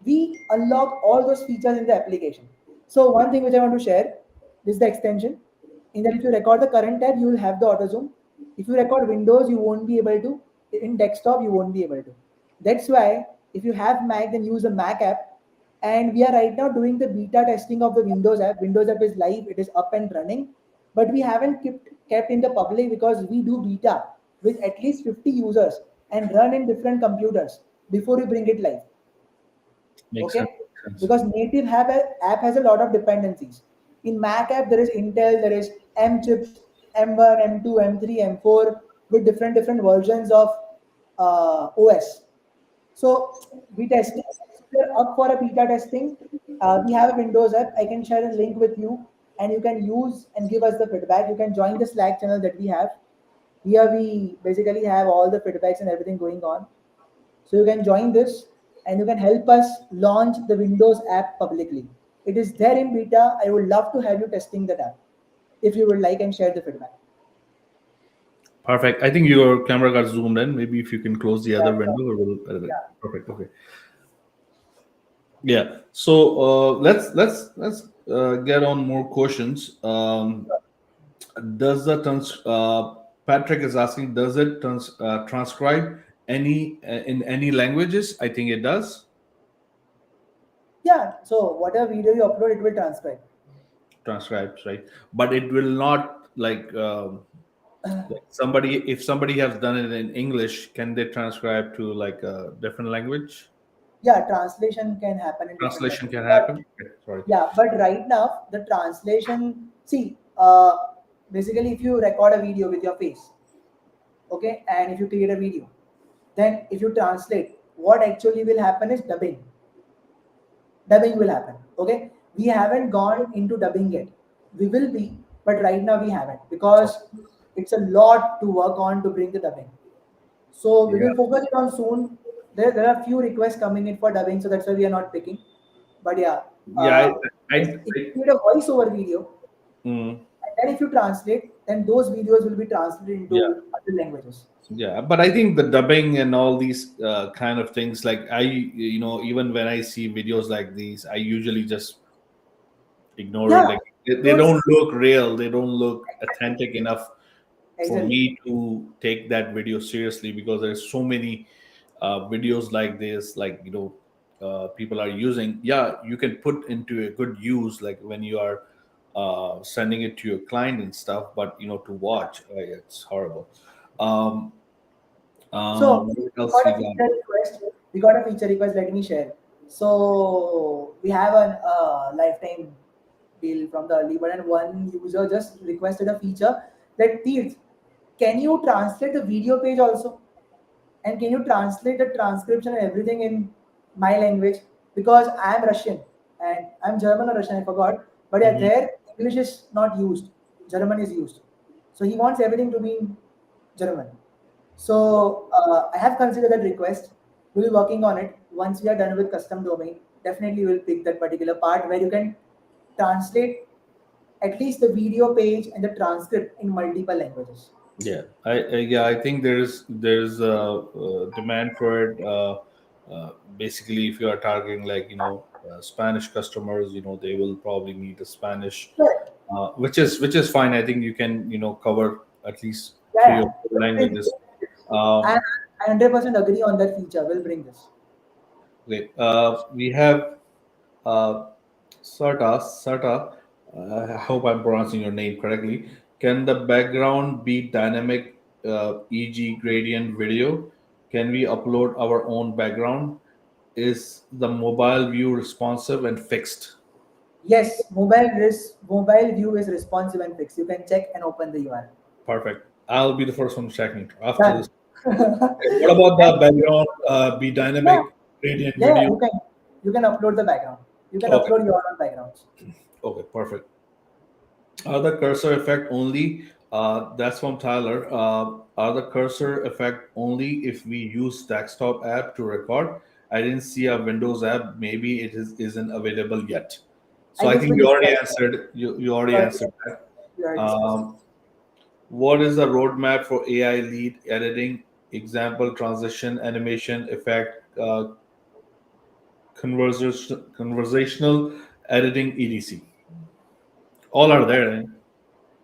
We unlock all those features in the application. So one thing which I want to share is the extension. In that, if you record the current tab, you will have the auto zoom. If you record Windows, you won't be able to. In desktop, you won't be able to. That's why if you have Mac, then use the Mac app. And we are right now doing the beta testing of the Windows app. Windows app is live, it is up and running, but we haven't kept in the public because we do beta with at least 50 users and run in different computers before we bring it live. makes sense. Okay, because native app has a lot of dependencies. In Mac app, there is Intel, there is M chips, M1, M2, M3, M4, with different versions of OS. So we tested. We're up for a beta testing. We have a Windows app. I can share a link with you, and you can use and give us the feedback. You can join the Slack channel that we have. Here we basically have all the feedbacks and everything going on. So you can join this, and you can help us launch the Windows app publicly. It is there in beta. I would love to have you testing that app if you would like, and share the feedback. Perfect. I think your camera got zoomed in. Maybe if you can close the Yeah, other window, or we'll edit it. yeah. Perfect. Okay. Yeah. So let's get on more questions. Does the Patrick is asking, does it transcribe any in any languages? I think it does. Yeah. So whatever video you upload, it will transcribe. Transcribes, right? But it will not like somebody, if somebody has done it in English, can they transcribe to like a different language? Yeah, translation can happen in different Translation languages. can But happen. Okay, sorry. yeah, but right now the translation, see, basically if you record a video with your face, okay, and if you create a video, then if you translate, what actually will happen is dubbing. Dubbing will happen. Okay, we haven't gone into dubbing yet. We will be, but right now we haven't, Oh, because it's a lot to work on to bring the dubbing. So we yeah, will focus it on soon. There are few requests coming in for dubbing, so that's why we are not picking. But yeah, yeah. if I you need a voiceover video, mm, and then if you translate, then those videos will be translated yeah. into other languages. Yeah, but I think the dubbing and all these kind of things, like even when I see videos like these, I usually just ignore it. Yeah, Like they those don't look real, they don't look authentic enough for exactly. me to take that video seriously, because there's so many videos like this, like people are using. Yeah, you can put into a good use, like when you are sending it to your client and stuff, but to watch, it's horrible. Um, So what we else got we a got? feature request. We got a feature request. Let me share. So we have a lifetime deal from the early bird, and one user just requested a feature that, Teeth, can you translate the video page also, and can you translate the transcription and everything in my language, because I'm Russian and I'm German or Russian, I forgot. But yeah, Mhm. there English is not used, German is used. So he wants everything to be in German. So I have considered that request. We'll be working on it. Once we are done with custom domain, definitely we'll pick that particular part where you can translate at least the video page and the transcript in multiple languages. Yeah, I think there's a demand for it. Basically, if you are targeting like Spanish customers, they will probably need a Spanish, Sure. which is fine. I think you can cover at least Yeah, three yeah. or four Definitely. languages. I, Um, I 100% agree on that feature. We'll bring this. Great. We have uh, Sarta. I hope I'm pronouncing your name correctly. Can the background be dynamic, e.g., gradient video? Can we upload our own background? Is the mobile view responsive and fixed? Yes, mobile view is responsive and fixed. You can check and open the URL. Perfect. I'll be the first one checking after Done. this. Okay. What about the background? Be Yeah, dynamic gradient yeah, video? you can upload the background. You can Okay. upload your own backgrounds. Okay. Perfect. The cursor effect only. That's from Tyler. Are the cursor effect only if we use desktop app to record? I didn't see a Windows app. Maybe it isn't available yet. So I I guess think we you already discussed. answered. You already Sorry, answered that. we already discussed. Um, what is the roadmap for AI lead editing? Example: transition, animation, effect, conversational editing, etc. All are there. Eh?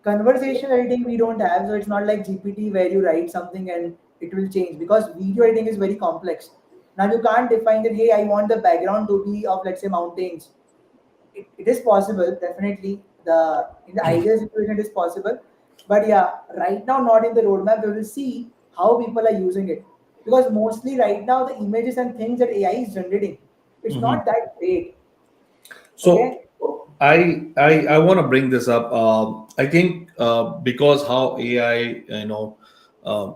Conversation editing we don't have, so it's not like GPT where you write something and it will change, because video editing is very complex. Now you can't define that, hey, I want the background to be of, let's say, mountains. It is possible, definitely. In the ideal situation it is possible, but yeah, right now not in the roadmap. We will see how people are using it, because mostly right now the images and things that AI is generating, it's Mhm. not that great. So Okay. I want to bring this up. I think because how AI,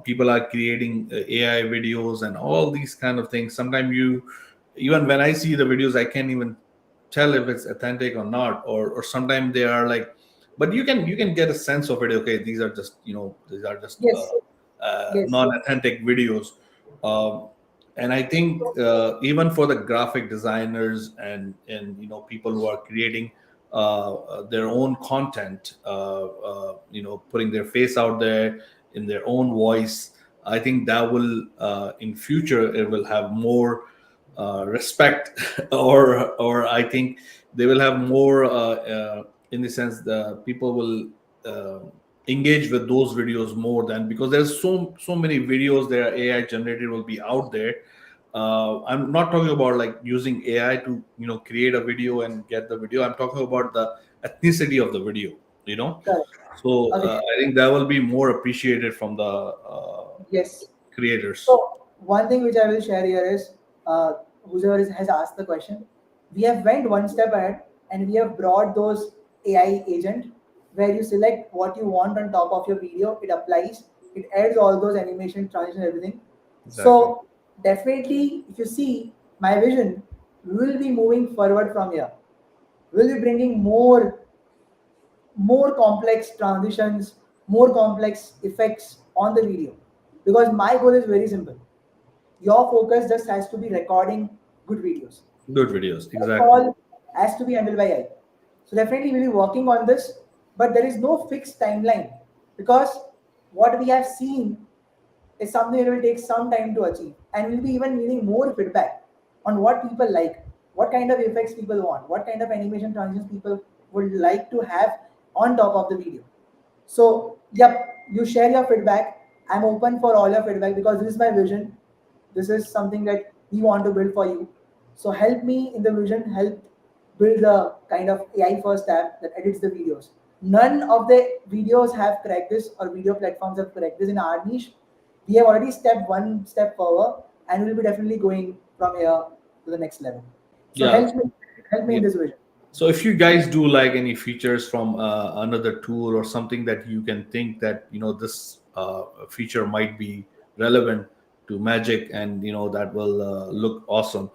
people are creating AI videos and all these kind of things. Sometimes even when I see the videos, I can't even tell if it's authentic or not. Or sometimes they are like, but you can get a sense of it. Okay, these are just Yes, yes. non-authentic videos. Um, and I think even for the graphic designers and people who are creating their own content, putting their face out there in their own voice, I think that will in future it will have more respect, or I think they will have more in the sense the people will engage with those videos more than, because there's so many videos that are AI generated will be out there. I'm not talking about like using AI to create a video and get the video. I'm talking about the ethnicity of the video. You know, Correct. so Okay. I think that will be more appreciated from the Yes. creators. So one thing which I will share here is, whoever has asked the question, we have went one step ahead and we have brought those AI agent where you select what you want on top of your video, it applies, it adds all those animation, transition, everything. Exactly. So definitely, if you see my vision, we will be moving forward from here. We'll be bringing more complex transitions, more complex effects on the video. Because my goal is very simple. Your focus just has to be recording good videos. Good videos. Rest Exactly. all has to be handled by AI. So definitely we'll be working on this, but there is no fixed timeline, because what we have seen is something that will take some time to achieve, and we'll be even needing more feedback on what people like, what kind of effects people want, what kind of animation transitions people would like to have on top of the video. So, yep, you share your feedback. I'm open for all your feedback, because this is my vision. This is something that we want to build for you. So, help me in the vision, help build the kind of AI first app that edits the videos. None of the videos have cracked this, or video platforms have cracked this in our niche. We have already stepped one step forward, and we'll be definitely going from here to the next level. So, Yeah. help me Yeah. in this vision. So if you guys do like any features from another tool or something that you can think that this feature might be relevant to Magic and that will look awesome,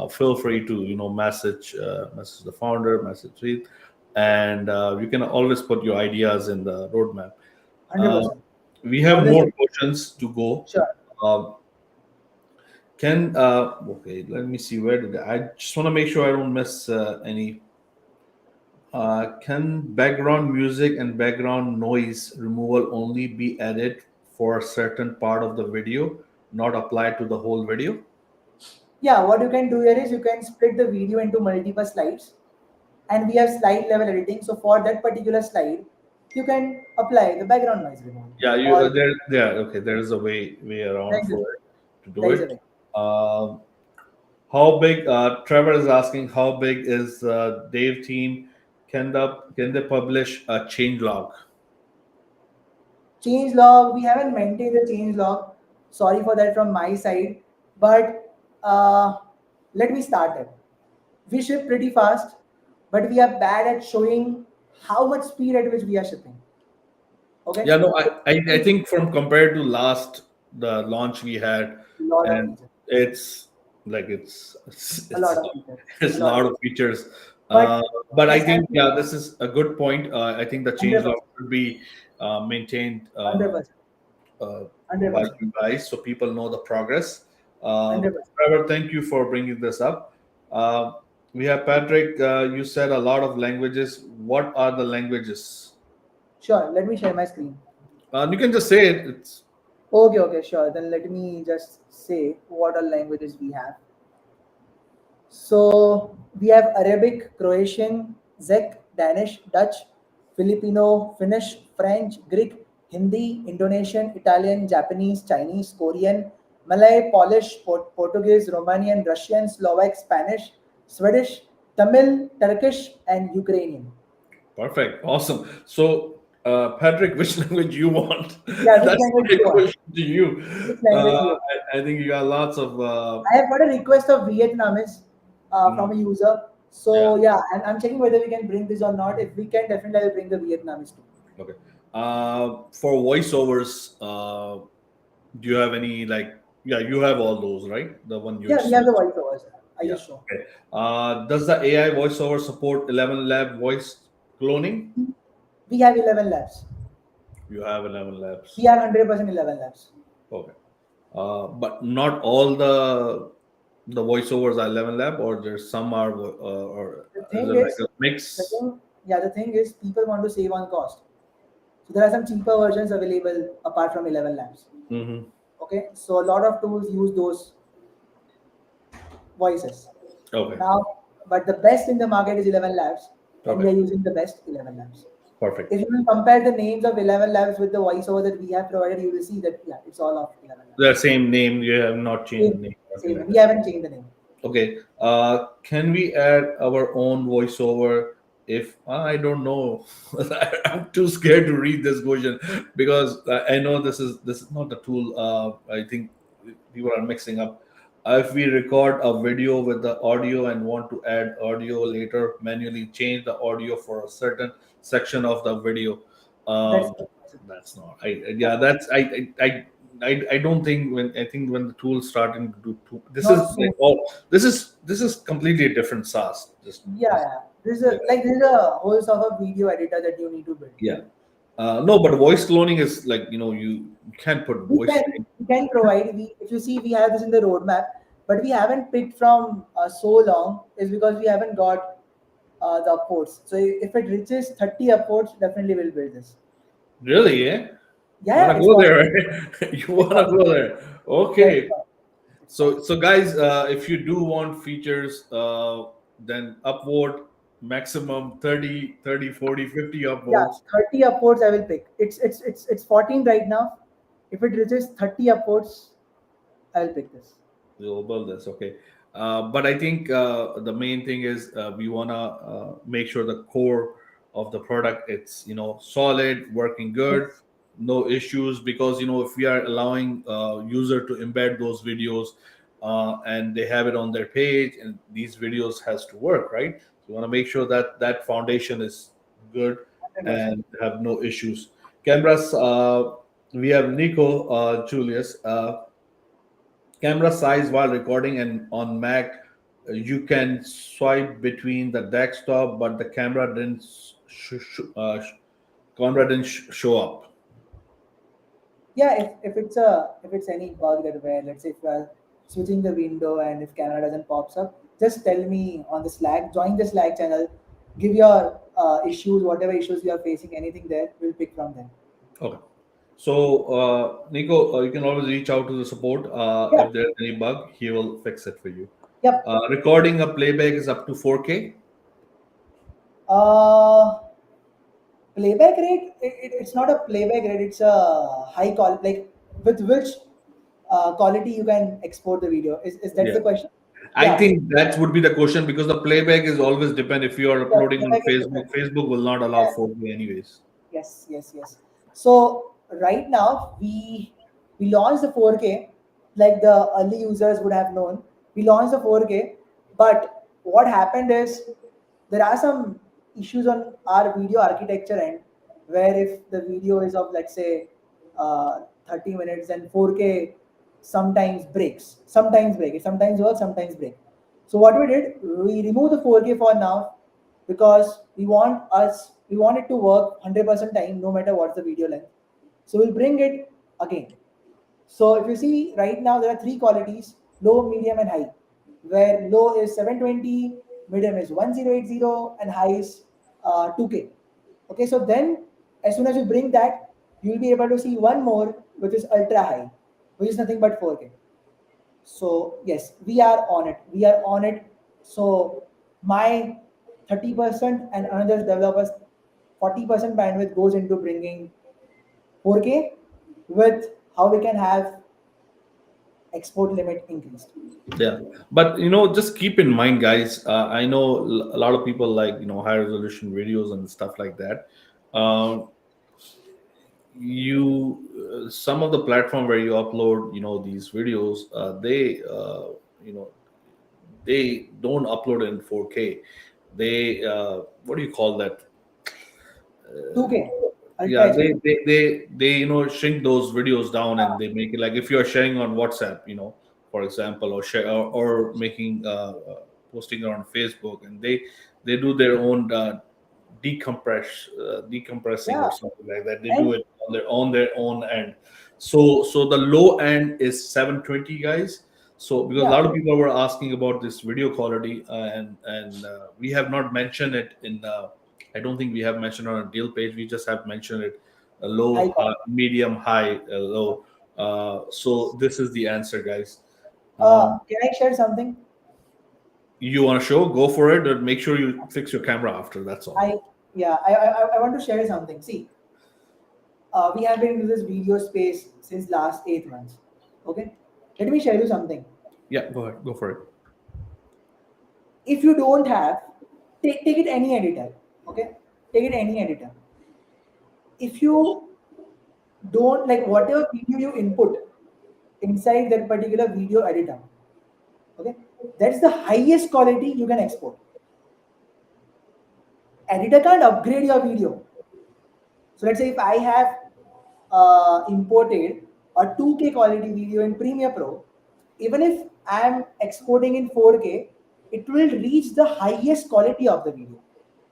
feel free to message the founder, message it, and you can always put your ideas in the roadmap. Uh, 100%. we have Always more take. questions to go. Sure. Uh, can Okay, let me see, where did I just want to make sure I don't miss any. Can background music and background noise removal only be added for a certain part of the video, not applied to the whole video? Yeah, what you can do here is you can split the video into multiple slides, and we have slide level editing. So for that particular slide, you can apply the background noise removal. Yeah, you Or okay. There is a way there around is a for way. it to do There is a it. way. Um how big? Trevor is asking, how big is Dave team? Can they publish a change log? Change log, we haven't maintained the change log. Sorry for that from my side. But let me start it. We ship pretty fast, but we are bad at showing how much speed at which we are shipping. Okay? Yeah, no, So I think from compared to last the launch we had, lot of and features. it's like it's A lot it's, of features. it's A a lot of lot of features. features. But But I yes, think, yeah, this is a good point. I think the change log 100%. should be maintained 100%. by 100%. you guys so people know the progress. Uh, 100%. Trevor, thank you for bringing this up. Uh, we have Patrick. You said a lot of languages. What are the languages? Sure. Let me share my screen. You can just say it. It's Okay, okay, sure. Then let me just say what all languages we have. So we have Arabic, Croatian, Czech, Danish, Dutch, Filipino, Finnish, French, Greek, Hindi, Indonesian, Italian, Japanese, Chinese, Korean, Malay, Polish, Portuguese, Romanian, Russian, Slovak, Spanish, Swedish, Tamil, Turkish, and Ukrainian. perfect. Awesome. So, Patrick, which language you want? Yeah, which That's language my you want? question to you. Which language you want? I think you got lots of. I have got a request of Vietnamese Mm, from a user. yeah. So yeah, and I'm checking whether we can bring this or not. If we can, definitely I will bring the Vietnamese too. Okay. For voiceovers, do you have any, like? Yeah, you have all those, right? The one you Yeah, we just have the mentioned. voiceovers. I Yeah. just show. Okay. Does the AI voiceover support 11 lab voice cloning? We have 11 labs. You have 11 We labs. have 100% 11 labs. Okay. But not all the voiceovers are 11 lab, or there's some are, or The is thing it like is, a the mix? thing, yeah, the thing is, people want to save on cost. So there are some cheaper versions available apart from 11 labs. Hmm. Okay, so a lot of tools use those voices. Okay. Now, but the best in the market is 11 labs, and we Okay. are using the best 11 labs. Perfect. If you will compare the names of 11 labs with the voiceover that we have provided, you will see that yeah, it's all of 11 labs. The same name. You have not changed the Same, name. Okay. same. We haven't changed the name. Okay. Can we add our own voiceover? If I don't know, I'm too scared to read this question because I know this is not the tool. I think people are mixing up. If we record a video with the audio and want to add audio later, manually change the audio for a certain section of the video. That's Um, not possible. that's not. Yeah. Not That's I don't think when the tools starting to do this is not like soon. all this is completely a different sauce. Yeah, Just yeah. This is a whole sort of video editor that you need to build. yeah. No, but voice cloning is like, you can't put We voice. can we can provide. We if you see we have this in the roadmap, but we haven't picked from so long is because we haven't got the upvotes. So if it reaches 30 upvotes, definitely we'll build this. Really, yeah. You Yeah, wanna yeah, it's go there, possible. right? You It's wanna possible. go there. Yeah, it's Okay. possible. It's So possible. so guys, if you do want features, then upvote maximum 30, 30, 40, 50 Yeah, upvotes. 30 upvotes I will pick. It's 14 right now. If it reaches 30 upvotes, I will pick this. We'll build this, okay. But I think the main thing is we wanna make sure the core of the product, it's solid, working good, Yes. no issues. Because if we are allowing user to embed those videos and they have it on their page, and these videos has to work, right? So we want to make sure that that foundation is good 100%. and have no issues. Cameras, we have Nico Julius. Camera size while recording and on Mac you can swipe between the desktop, but the camera didn't show up. Yeah, if it's any bug that where, let's say, if you are switching the window and if camera doesn't pops up, just tell me on the Slack. Join the Slack channel. Give your issues, whatever issues you are facing, anything there, we'll pick from them. Okay. So, Nico, you can always reach out to the support. Yeah. If there's any bug, he will fix it for you. Yep. Recording a playback is up to 4K. Uh, Playback rate. It's not a playback rate. It's a high quality. Like with which quality you can export the video. Is that Yeah. the question? I Yeah. think that would be the question because the playback is always depend if you are Yeah, uploading on playback is Facebook. different. Facebook will not allow Yeah. 4K anyways. Yes, yes, yes. So right now we launched the 4K, like the early users would have known. We launched the 4K, but what happened is there are some issues on our video architecture end, where if the video is of, let's say, 30 minutes, and 4K sometimes breaks, sometimes break. It sometimes works, sometimes break. So what we did, we removed the 4K for now, because we want it to work 100% time, no matter what's the video length. So we'll bring it again. So if you see right now, there are three qualities: low, medium, and high. Where low is 720, medium is 1080, and high is 2K. Okay, so then as soon as you bring that, you'll be able to see one more, which is ultra high, which is nothing but 4K. So yes, we are on it. We are on it. So my 30% and another developers 40% bandwidth goes into bringing 4K with how we can have export limit increased. Yeah, but just keep in mind, guys. I know a lot of people like high resolution videos and stuff like that. Uh, some of the platform where you upload these videos, you know they don't upload in 4K. They what do you call that? 2K Ultra Yeah, HD. they shrink those videos down and they make it like if you are sharing on WhatsApp, for example, or share or making posting it on Facebook, and they do their own decompressing Yeah, or something like that. They do and it on their own end. So the low end is 720, guys. So because a yeah, lot of people were asking about this video quality, and we have not mentioned it in. I don't think we have mentioned on a deal page. We just have mentioned it low, high high, quality. medium, high, low. So this is the answer, guys. Um, Can I share something? you want to show? Go for it. But make sure you fix your camera after. That's all. I Yeah, I want to share something. See, we have been in this video space since last 8 months. Okay, let me share you something. Yeah, go ahead. Go for it. If you don't have, take it any editor. Okay, take it any editor. If you don't like whatever video you input inside that particular video editor, okay, that's the highest quality you can export. Editor can't upgrade your video. So let's say if I have imported a 2K quality video in Premiere Pro, even if I'm exporting in 4K, it will reach the highest quality of the video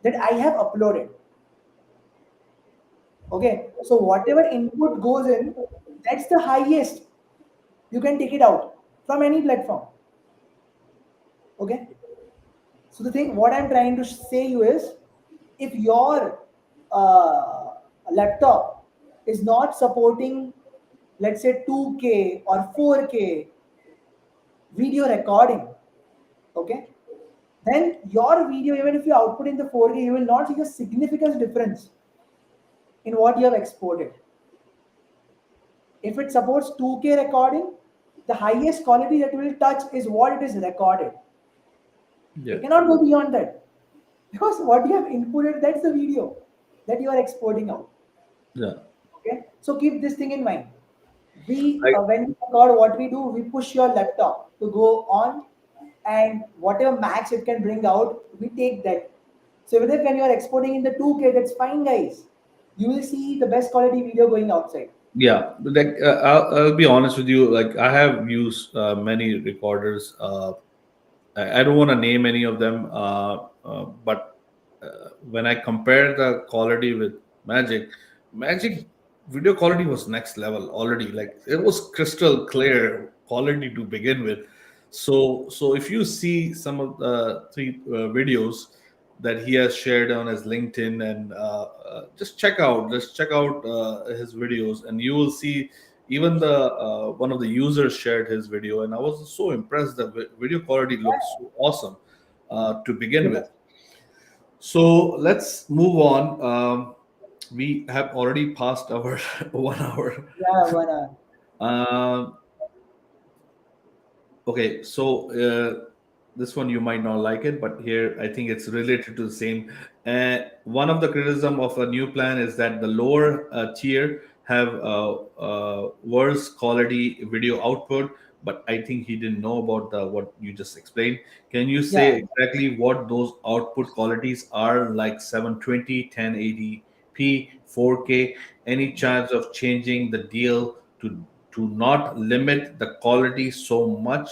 that I have uploaded. Okay, so whatever input goes in, that's the highest. You can take it out from any platform. Okay, so the thing, what I'm trying to say you is, if your laptop is not supporting, let's say, 2K or 4K video recording, okay, then your video, even if you output in the 4K, you will not see a significant difference in what you have exported. If it supports 2K recording, the highest quality that will touch is what it is recorded. Yeah, It cannot go beyond that, because what you have inputted, that's the video that you are exporting out. yeah. Okay, so keep this thing in mind. We I, When we record, what we do, we push your laptop to go on, and whatever max it can bring out, we take that. So even if when you are exporting in the 2K, that's fine, guys. You will see the best quality video going outside. yeah, like I'll be honest with you. Like I have used many recorders. I don't want to name any of them, but when I compare the quality with Magic, Magic video quality was next level already. Like it was crystal clear quality to begin with. So if you see some of the three videos that he has shared on his LinkedIn, and just check out his videos, and you will see even the one of the users shared his video, and I was so impressed that video quality looks so awesome to begin Yeah, with. So let's move on. We have already passed our 1 hour. yeah, 1 hour. um, Okay, so this one you might not like it, but here I think it's related to the same. One of the criticism of a new plan is that the lower tier have worse quality video output, but I think he didn't know about the what you just explained. Can you say Yeah, exactly what those output qualities are, like 720, 1080p, 4K? Any chance of changing the deal to not limit the quality so much,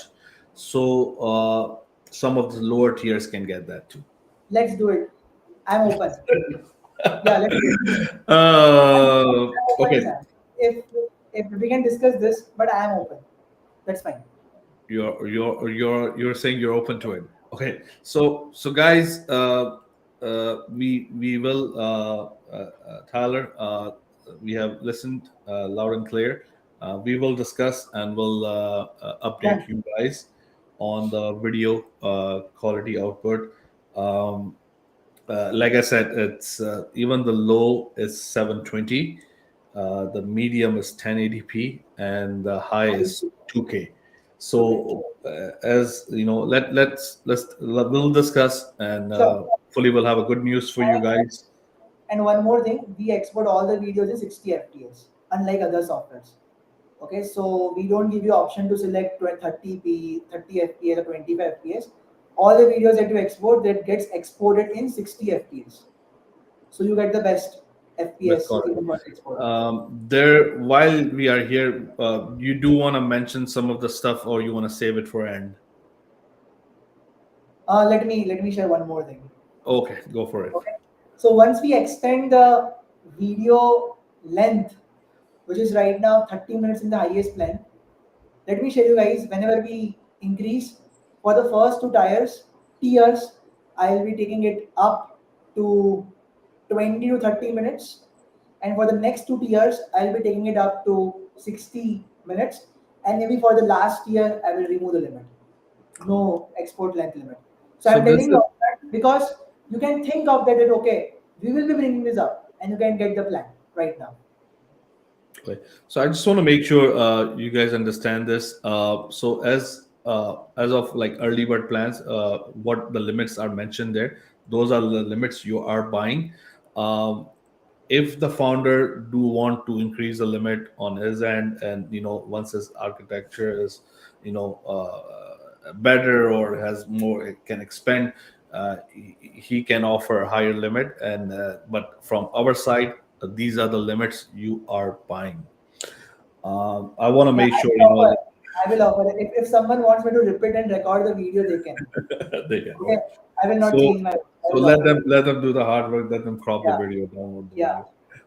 so some of the lower tiers can get that too? let's do it. I'm open. Yeah, let's do it. I'm open, Okay, Sam. If we can discuss this, but I'm open. That's fine. you're saying you're open to it. Okay, so guys, we will Tyler, we have listened loud and clear. We will discuss and we'll update Done. you guys on the video quality output. um, like I said, it's even the low is 720, the medium is 1080p, and the high I is see. 2K. Okay. So as you know, we'll discuss, and Sure. hopefully we'll have a good news for you And, guys. and one more thing, we export all the videos in 60 FPS, unlike other softwares. Okay, so we don't give you option to select 30p, 30 FPS or 25 FPS. All the videos that you export that gets exported in 60 FPS. So you get the best Best FPS quality. even for export. There, while we are here, you do want to mention some of the stuff, or you want to save it for end? Let me share one more thing. Okay, go for it. Okay. So once we extend the video length, which is right now 30 minutes in the highest plan, let me show you guys whenever we increase for the first tiers, I'll be taking it up to 20 to 30 minutes. And for the next two tiers, I'll be taking it up to 60 minutes. And maybe for the last tier, I will remove the limit. No export length limit. So So I'm this telling you is that because you can think of that, okay, we will be bringing this up and you can get the plan right now. okay. So I just want to make sure you guys understand this. So as of like early bird plans, what the limits are mentioned there, those are the limits you are buying. Um, if the founder do want to increase the limit on his end, and once his architecture is better or has more, it can expand, he can offer a higher limit. And but from our side, these are the limits you are buying. I want to Yeah, make I sure will offer. I will offer. If someone wants me to repeat and record the video, they can. they can, Okay. right? I will not So change my. I so will let offer it. them do the hard work. Let them crop the Yeah. video, download the Yeah.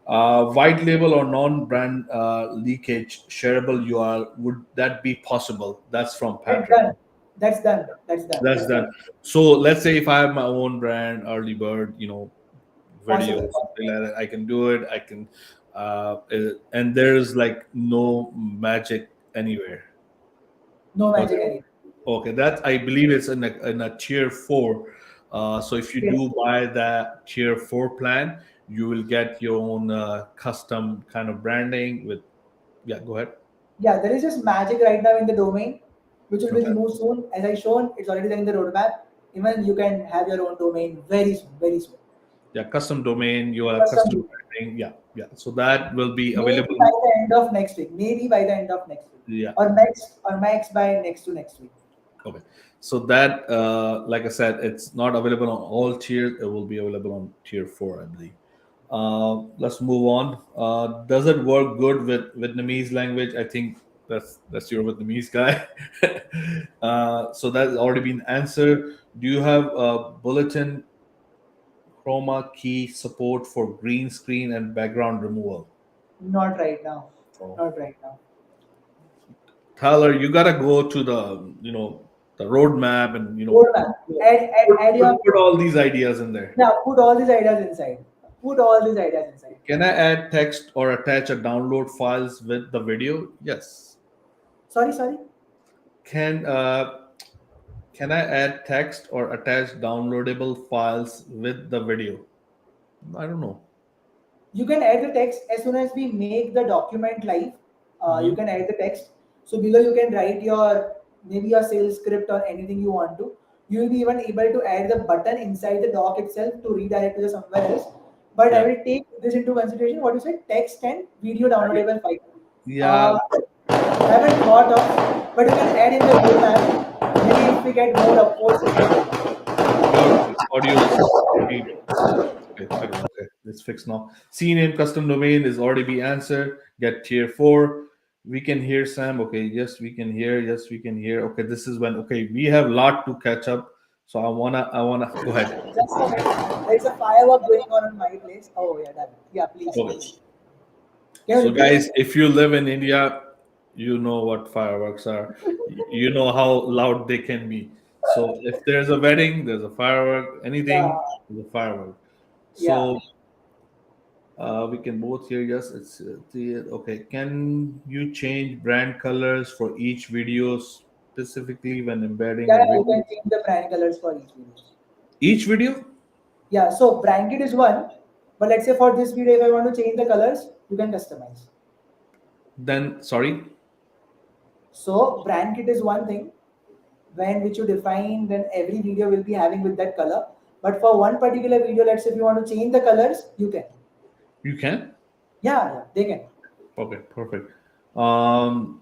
video. White label or non-brand leakage shareable URL, would that be possible? That's from That's Patrick. done. That's done. That's done. That's That's done. done. So let's say if I have my own brand, early bird, video, Possible. something like that, I can do it. I can, and there's like no magic anywhere. No Okay. magic anymore. Okay, that I believe it's in a tier four. So if you Okay. do buy that tier four plan, you will get your own custom kind of branding with. Yeah, go ahead. Yeah, there is just magic right now in the domain, which will be Okay. removed soon. As I shown, it's already there in the roadmap. Even you can have your own domain very soon. Very soon. Yeah, custom domain. You have Custom custom domain. branding. Yeah, yeah. So that will be Maybe available. by the end of next week. Maybe by the end of next week. Yeah. Or max by next week. Okay. So that, like I said, it's not available on all tiers. It will be available on tier four, I believe. Let's move on. Does it work good with Vietnamese language? I think That's your Vietnamese guy. So that's already been answered. Do you have a bulletin chroma key support for green screen and background removal? Not right now. Oh. Not right now. Tyler, you gotta go to the roadmap and Roadmap. Add your put all these ideas in there. yeah. Put all these ideas inside. Put all these ideas inside. Can I add text or attach a download files with the video? Yes. Sorry, sorry. Can can I add text or attach downloadable files with the video? I don't know. You can add the text as soon as we make the document live. You Mhm. can add the text. So below you can write your maybe your sales script or anything you want to. You will be even able to add the button inside the doc itself to redirect to the somewhere else. But I Yeah. will take this into consideration. What you said, text and video downloadable file. Yeah. Uh, haven't thought of, but you can add in the roadmap. Maybe if we get more upwards, it will. Your audio is already okay. Okay, it's fixed now. CNAME custom domain is already be answered. Get tier 4. We can hear Sam. Okay, yes, we can hear. Yes, we can hear. Okay, this is when okay, we have lot to catch up. So I wanna go ahead. Just a minute. There's a firework going on my place. Oh yeah, done. Yeah, please, Okay. please. Can you So repeat? guys, if you live in India, you know what fireworks are. You know how loud they can be. So if there's a wedding, there's a firework. Yeah, Anything, there's a firework. yeah. So we can both hear. Yes, it's okay. Can you change brand colors for each video specifically when embedding Yeah, a you video? can change the brand colors for each video. Each video? Yeah, so brand kit is one, but let's say for this video, if I want to change the colors, you can customize. Then sorry. So brand kit is one thing when which you define, then every video will be having with that color. But for one particular video, let's say if you want to change the colors, you can. You can. Yeah, yeah, they can. Okay, perfect. Um,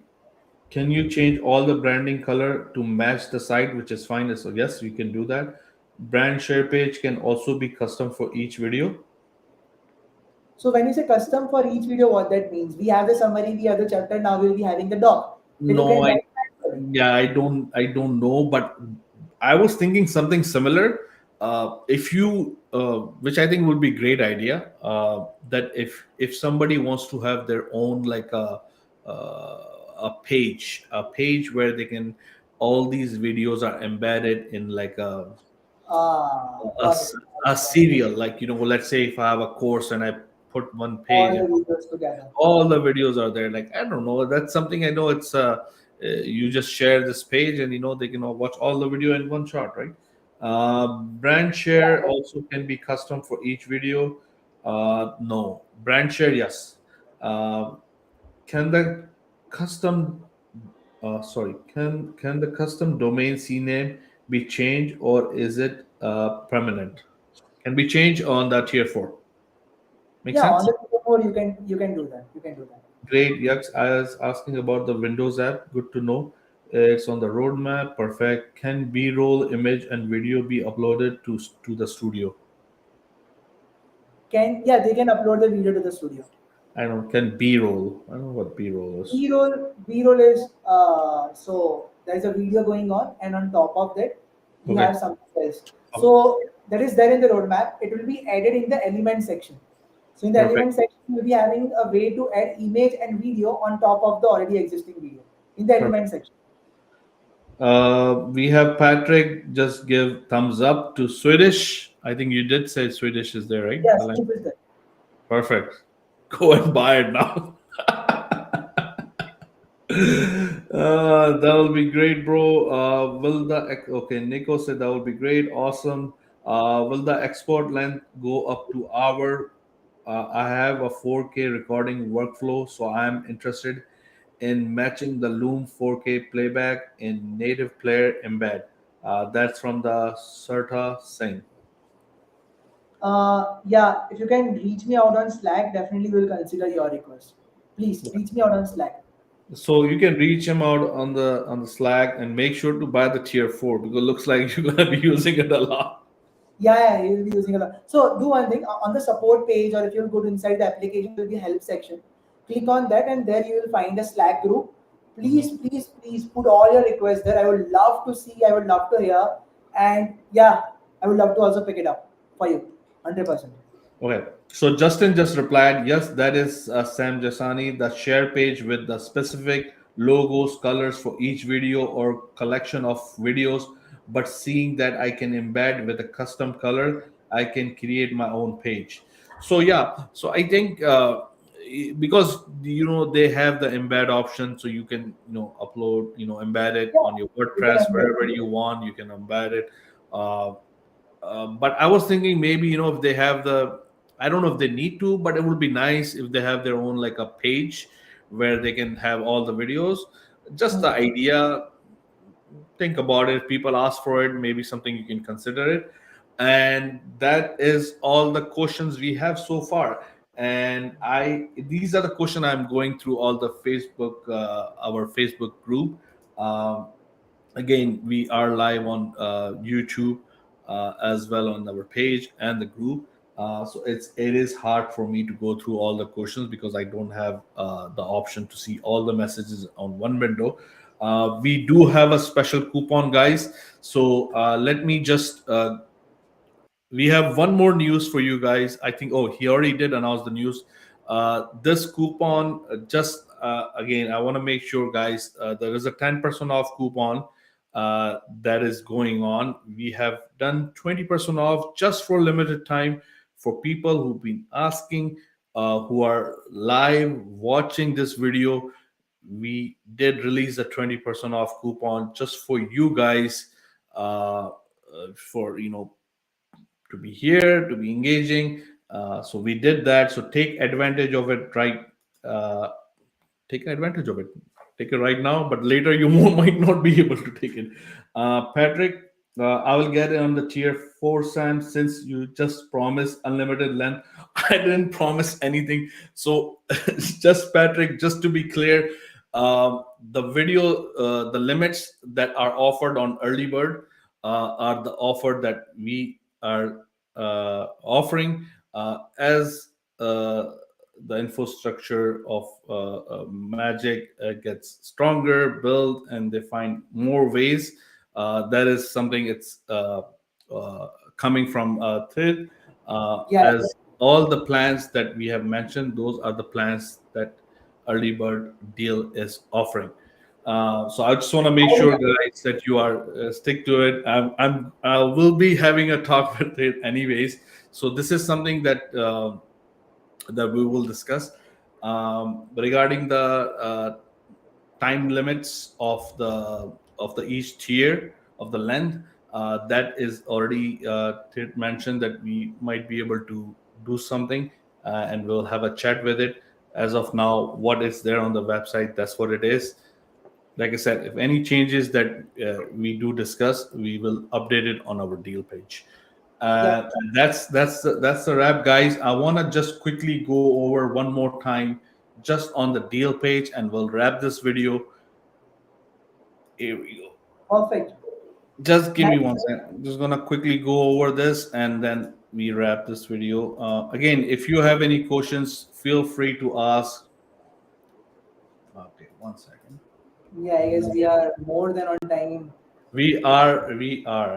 Can you change all the branding color to match the site, which is fine. So yes, you can do that. Brand share page can also be custom for each video. So when you say custom for each video, what that means? We have the summary, we have the chapter. Now we'll be having the doc. Then you No, can I write that for it. yeah, I don't know, but I was thinking something similar. If you, which I think would be great idea, that if somebody wants to have their own like a page where they can all these videos are embedded in like Ah, a, got it, s- got a it, got it. serial, like let's say if I have a course and I put one All page the and videos together. all the videos are there, like I don't know, that's something I know. It's you just share this page and they can all watch all the video in one shot, right? Brand share Yeah. also can be custom for each video. No, brand share, yes. Can the custom sorry, can the custom domain CNAME be changed, or is it permanent? Can be changed on the tier 4. Make Yeah, on sense? the keyboard you can do that. You can do that. Great. Yes, I was asking about the Windows app. Good to know. It's on the roadmap. Perfect. Can B-roll image and video be uploaded to the studio? Can yeah, they can upload the video to the studio. I don't. Can B-roll? I don't know what B-roll is. B-roll is so there's a video going on, and on top of that, you Okay. have something else. Okay. So that is there in the roadmap. It will be added in the element section. So in the Perfect. element section, we'll be having a way to add image and video on top of the already existing video in the Perfect. element section. We have Patrick. Just give thumbs up to Swedish. I think you did say Swedish is there, right? The Yes, language. keep it there. Perfect. Go and buy it now. That will be great, bro. Okay? Nico said that will be great, awesome. Will the export length go up to hour? I have a 4K recording workflow, so I'm interested in matching the Loom 4K playback in native player embed. That's from the Serta Singh. Yeah, if you can reach me out on Slack, definitely we'll consider your request. Please reach me out on Slack. So you can reach him out on the Slack and make sure to buy the tier 4 because it looks like you're gonna be using it a lot. Yeah, yeah, you'll be using a lot. So do one thing on the support page, or if you'll go to inside the application, there will be help section. Click on that, and there you will find a Slack group. Please, please, please put all your requests there. I would love to see, I would love to hear, and yeah, I would love to also pick it up for you, 100%. Okay. So Justin just replied, yes, that is Sam Jasani, the share page with the specific logos, colors for each video or collection of videos. But seeing that I can embed with a custom color, I can create my own page. So yeah, so I think because they have the embed option, so you can upload, embed it Yeah, on your you can WordPress embed. wherever you want. You can embed it. Uh, but I was thinking maybe if they have I don't know if they need to, but it would be nice if they have their own like a page where they can have all the videos. Just the idea, think about it. If people ask for it, maybe something you can consider it. And that is all the questions we have so far. And these are the questions I'm going through all the Facebook, our Facebook group. Um, Again, we are live on YouTube as well on our page and the group. So it is hard for me to go through all the questions because I don't have the option to see all the messages on one window. We do have a special coupon, guys. So let me just we have one more news for you guys. I think, oh, he already did announce the news. This coupon, just again, I want to make sure, guys, there is a 10% off coupon that is going on. We have done 20% off just for limited time for people who've been asking, who are live watching this video. We did release a 20% off coupon just for you guys, for to be here, to be engaging. So we did that. So take advantage of it, right? Uh, Take advantage of it. Take it right now, but later you might not be able to take it. Patrick, I will get it on the tier 4, Sam, since you just promised unlimited length. I didn't promise anything. So, just Patrick, just to be clear, the video, the limits that are offered on early bird are the offer that we are offering as the infrastructure of Magic gets stronger, built, and they find more ways. That is something it's coming from Thid. Yeah, As all the plans that we have mentioned, those are the plans that early bird deal is offering. So I just want to make I will sure, guys, that you are stick to it. I will be having a talk with it anyways. So this is something that we will discuss. Regarding the time limits of the each tier of the length, that is already mentioned that we might be able to do something, and we'll have a chat with it. As of now, what is there on the website, that's what it is. Like I said, if any changes that we do discuss, we will update it on our deal page. yeah, That's the wrap, guys. I want to just quickly go over one more time, just on the deal page, and we'll wrap this video. Here we go. perfect. Just give me Nice. one second. I'm just gonna quickly go over this, and then we wrap this video. Again, if you have any questions, feel free to ask. Okay, one second. Yeah, I guess we are more than on time. We are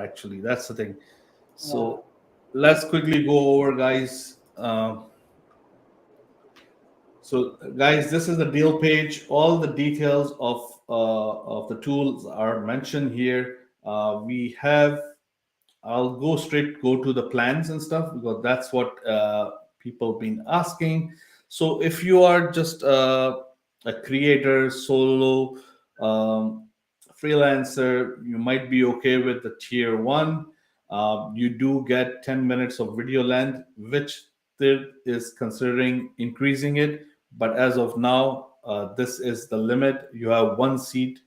actually. That's the thing. Yeah, So let's quickly go over, guys. So, guys, this is the deal page. All the details of the tools are mentioned here. We have. I'll go to the plans and stuff because that's what people been asking. So, if you are just a creator, solo, um, freelancer, you might be okay with the tier 1. You do get 10 minutes of video length, which there is considering increasing it. But as of now, this is the limit. You have one seat,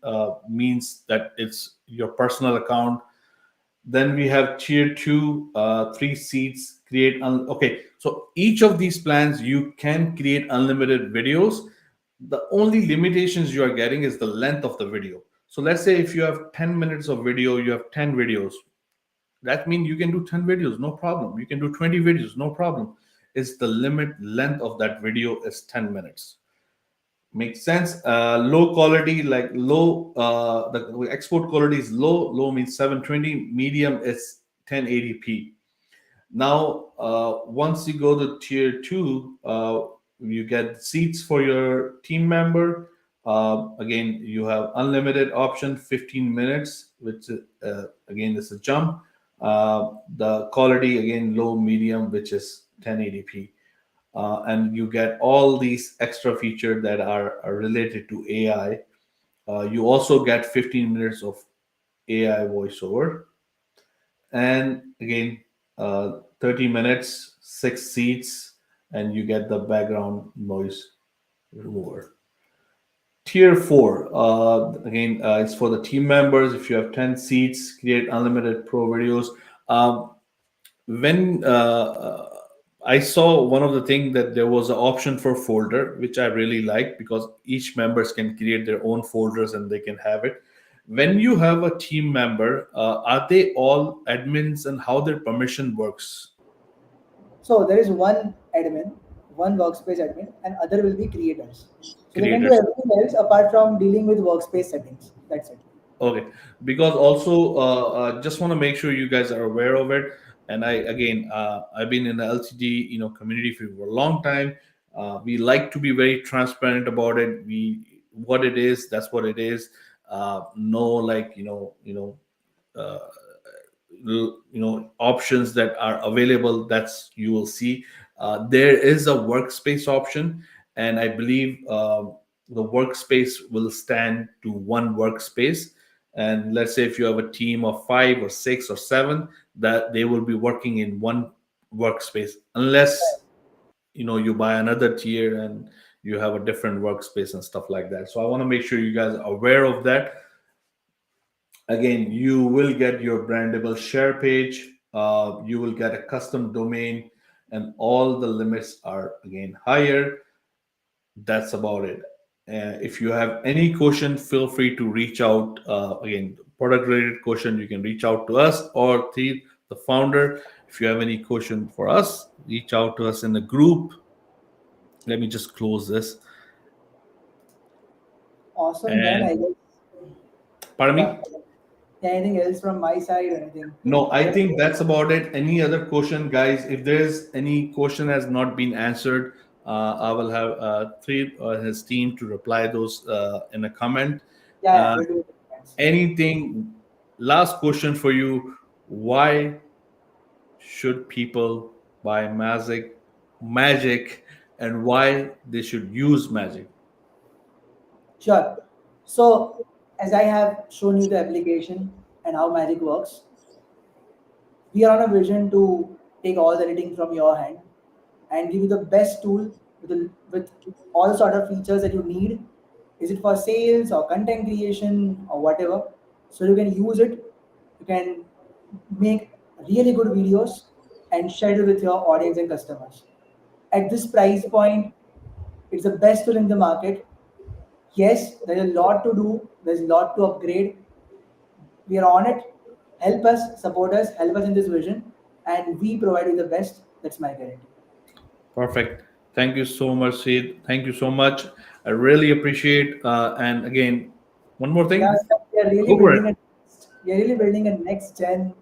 means that it's your personal account. Then we have tier 2, 3 seats. Okay, so each of these plans you can create unlimited videos. The only limitations you are getting is the length of the video. So let's say if you have 10 minutes of video, you have 10 videos. That means you can do 10 videos, no problem. You can do 20 videos, no problem. It's the limit length of that video is 10 minutes. Makes sense. Low quality, like low, the export quality is low. Low means 720. Medium is 1080p. Now, once you go to tier two, you get seats for your team member. Again, you have unlimited option, 15 minutes, which again is a jump. The quality again low, medium, which is 1080p, and you get all these extra features that are related to AI. You also get 15 minutes of AI voiceover, and again 30 minutes, 6 seats, and you get the background noise remover. Tier 4, again, it's for the team members. If you have 10 seats, create unlimited pro videos. um, when I saw one of the thing that there was an option for folder, which I really like because each members can create their own folders and they can have it. When you have a team member, are they all admins and how their permission works? So there is one admin, one workspace admin, and other will be creators. So they can do Creators. everything else apart from dealing with workspace settings. That's it. Okay, because also just want to make sure you guys are aware of it. And I again, I've been in the LTD community for a long time. We like to be very transparent about it. We what it is, that's what it is. No, like uh, options that are available. That's you will see. There is a workspace option, and I believe the workspace will stand to one workspace. And let's say if you have a team of 5 or 6 or 7, that they will be working in one workspace, unless you buy another tier and you have a different workspace and stuff like that. So I want to make sure you guys are aware of that. Again, you will get your brandable share page. You will get a custom domain, and all the limits are again higher. That's about it. If you have any question, feel free to reach out. Again, product related question, you can reach out to us or the founder. If you have any question for us, reach out to us in the group. Let me just close this. Awesome. Then I And guess, pardon yeah. me. Yeah, anything else from my side or anything? No, I Other think that's about it. Any other question, guys? If there's any question has not been answered, I will have three his team to reply those in a comment. yeah, yeah, Uh, we'll do it. Thanks. anything? Last question for you: why should people buy Magic, and why they should use Magic? Sure. So as I have shown you the application and how Magic works, we are on a vision to take all the editing from your hand and give you the best tool with all sort of features that you need. Is it for sales or content creation or whatever? So you can use it. You can make really good videos and share it with your audience and customers. At this price point, it's the best tool in the market. Yes, there's a lot to do. There's a lot to upgrade. We are on it. Help us, support us, help us in this vision, and we provide you the best. That's my guarantee. Perfect. Thank you so much, Sid. Thank you so much. I really appreciate. And again, one more Yeah, thing. sir, Go for it. we are really building a next gen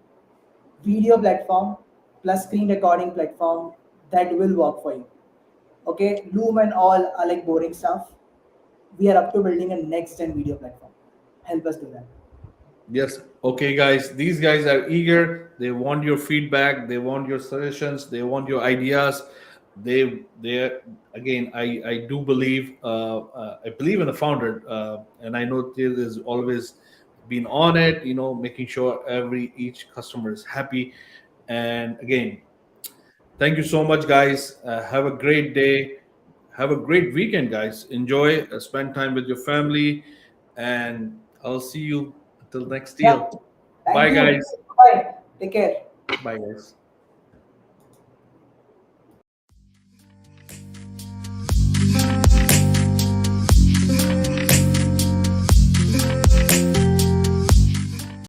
video platform plus screen recording platform that will work for you. Okay, Loom and all are like boring stuff. We are up to building a next gen video platform. Help us do that. Yes. Okay, guys. These guys are eager. They want your feedback. They want your suggestions. They want your ideas. They again. I do believe. I believe in the founder, and I know Till is always been on it. Making sure each customer is happy. And again, thank you so much, guys. Have a great day. Have a great weekend, guys. Enjoy. Spend time with your family, and I'll see you until next Yeah. deal. Thank Bye, you. guys. Bye. Take care. Bye, guys.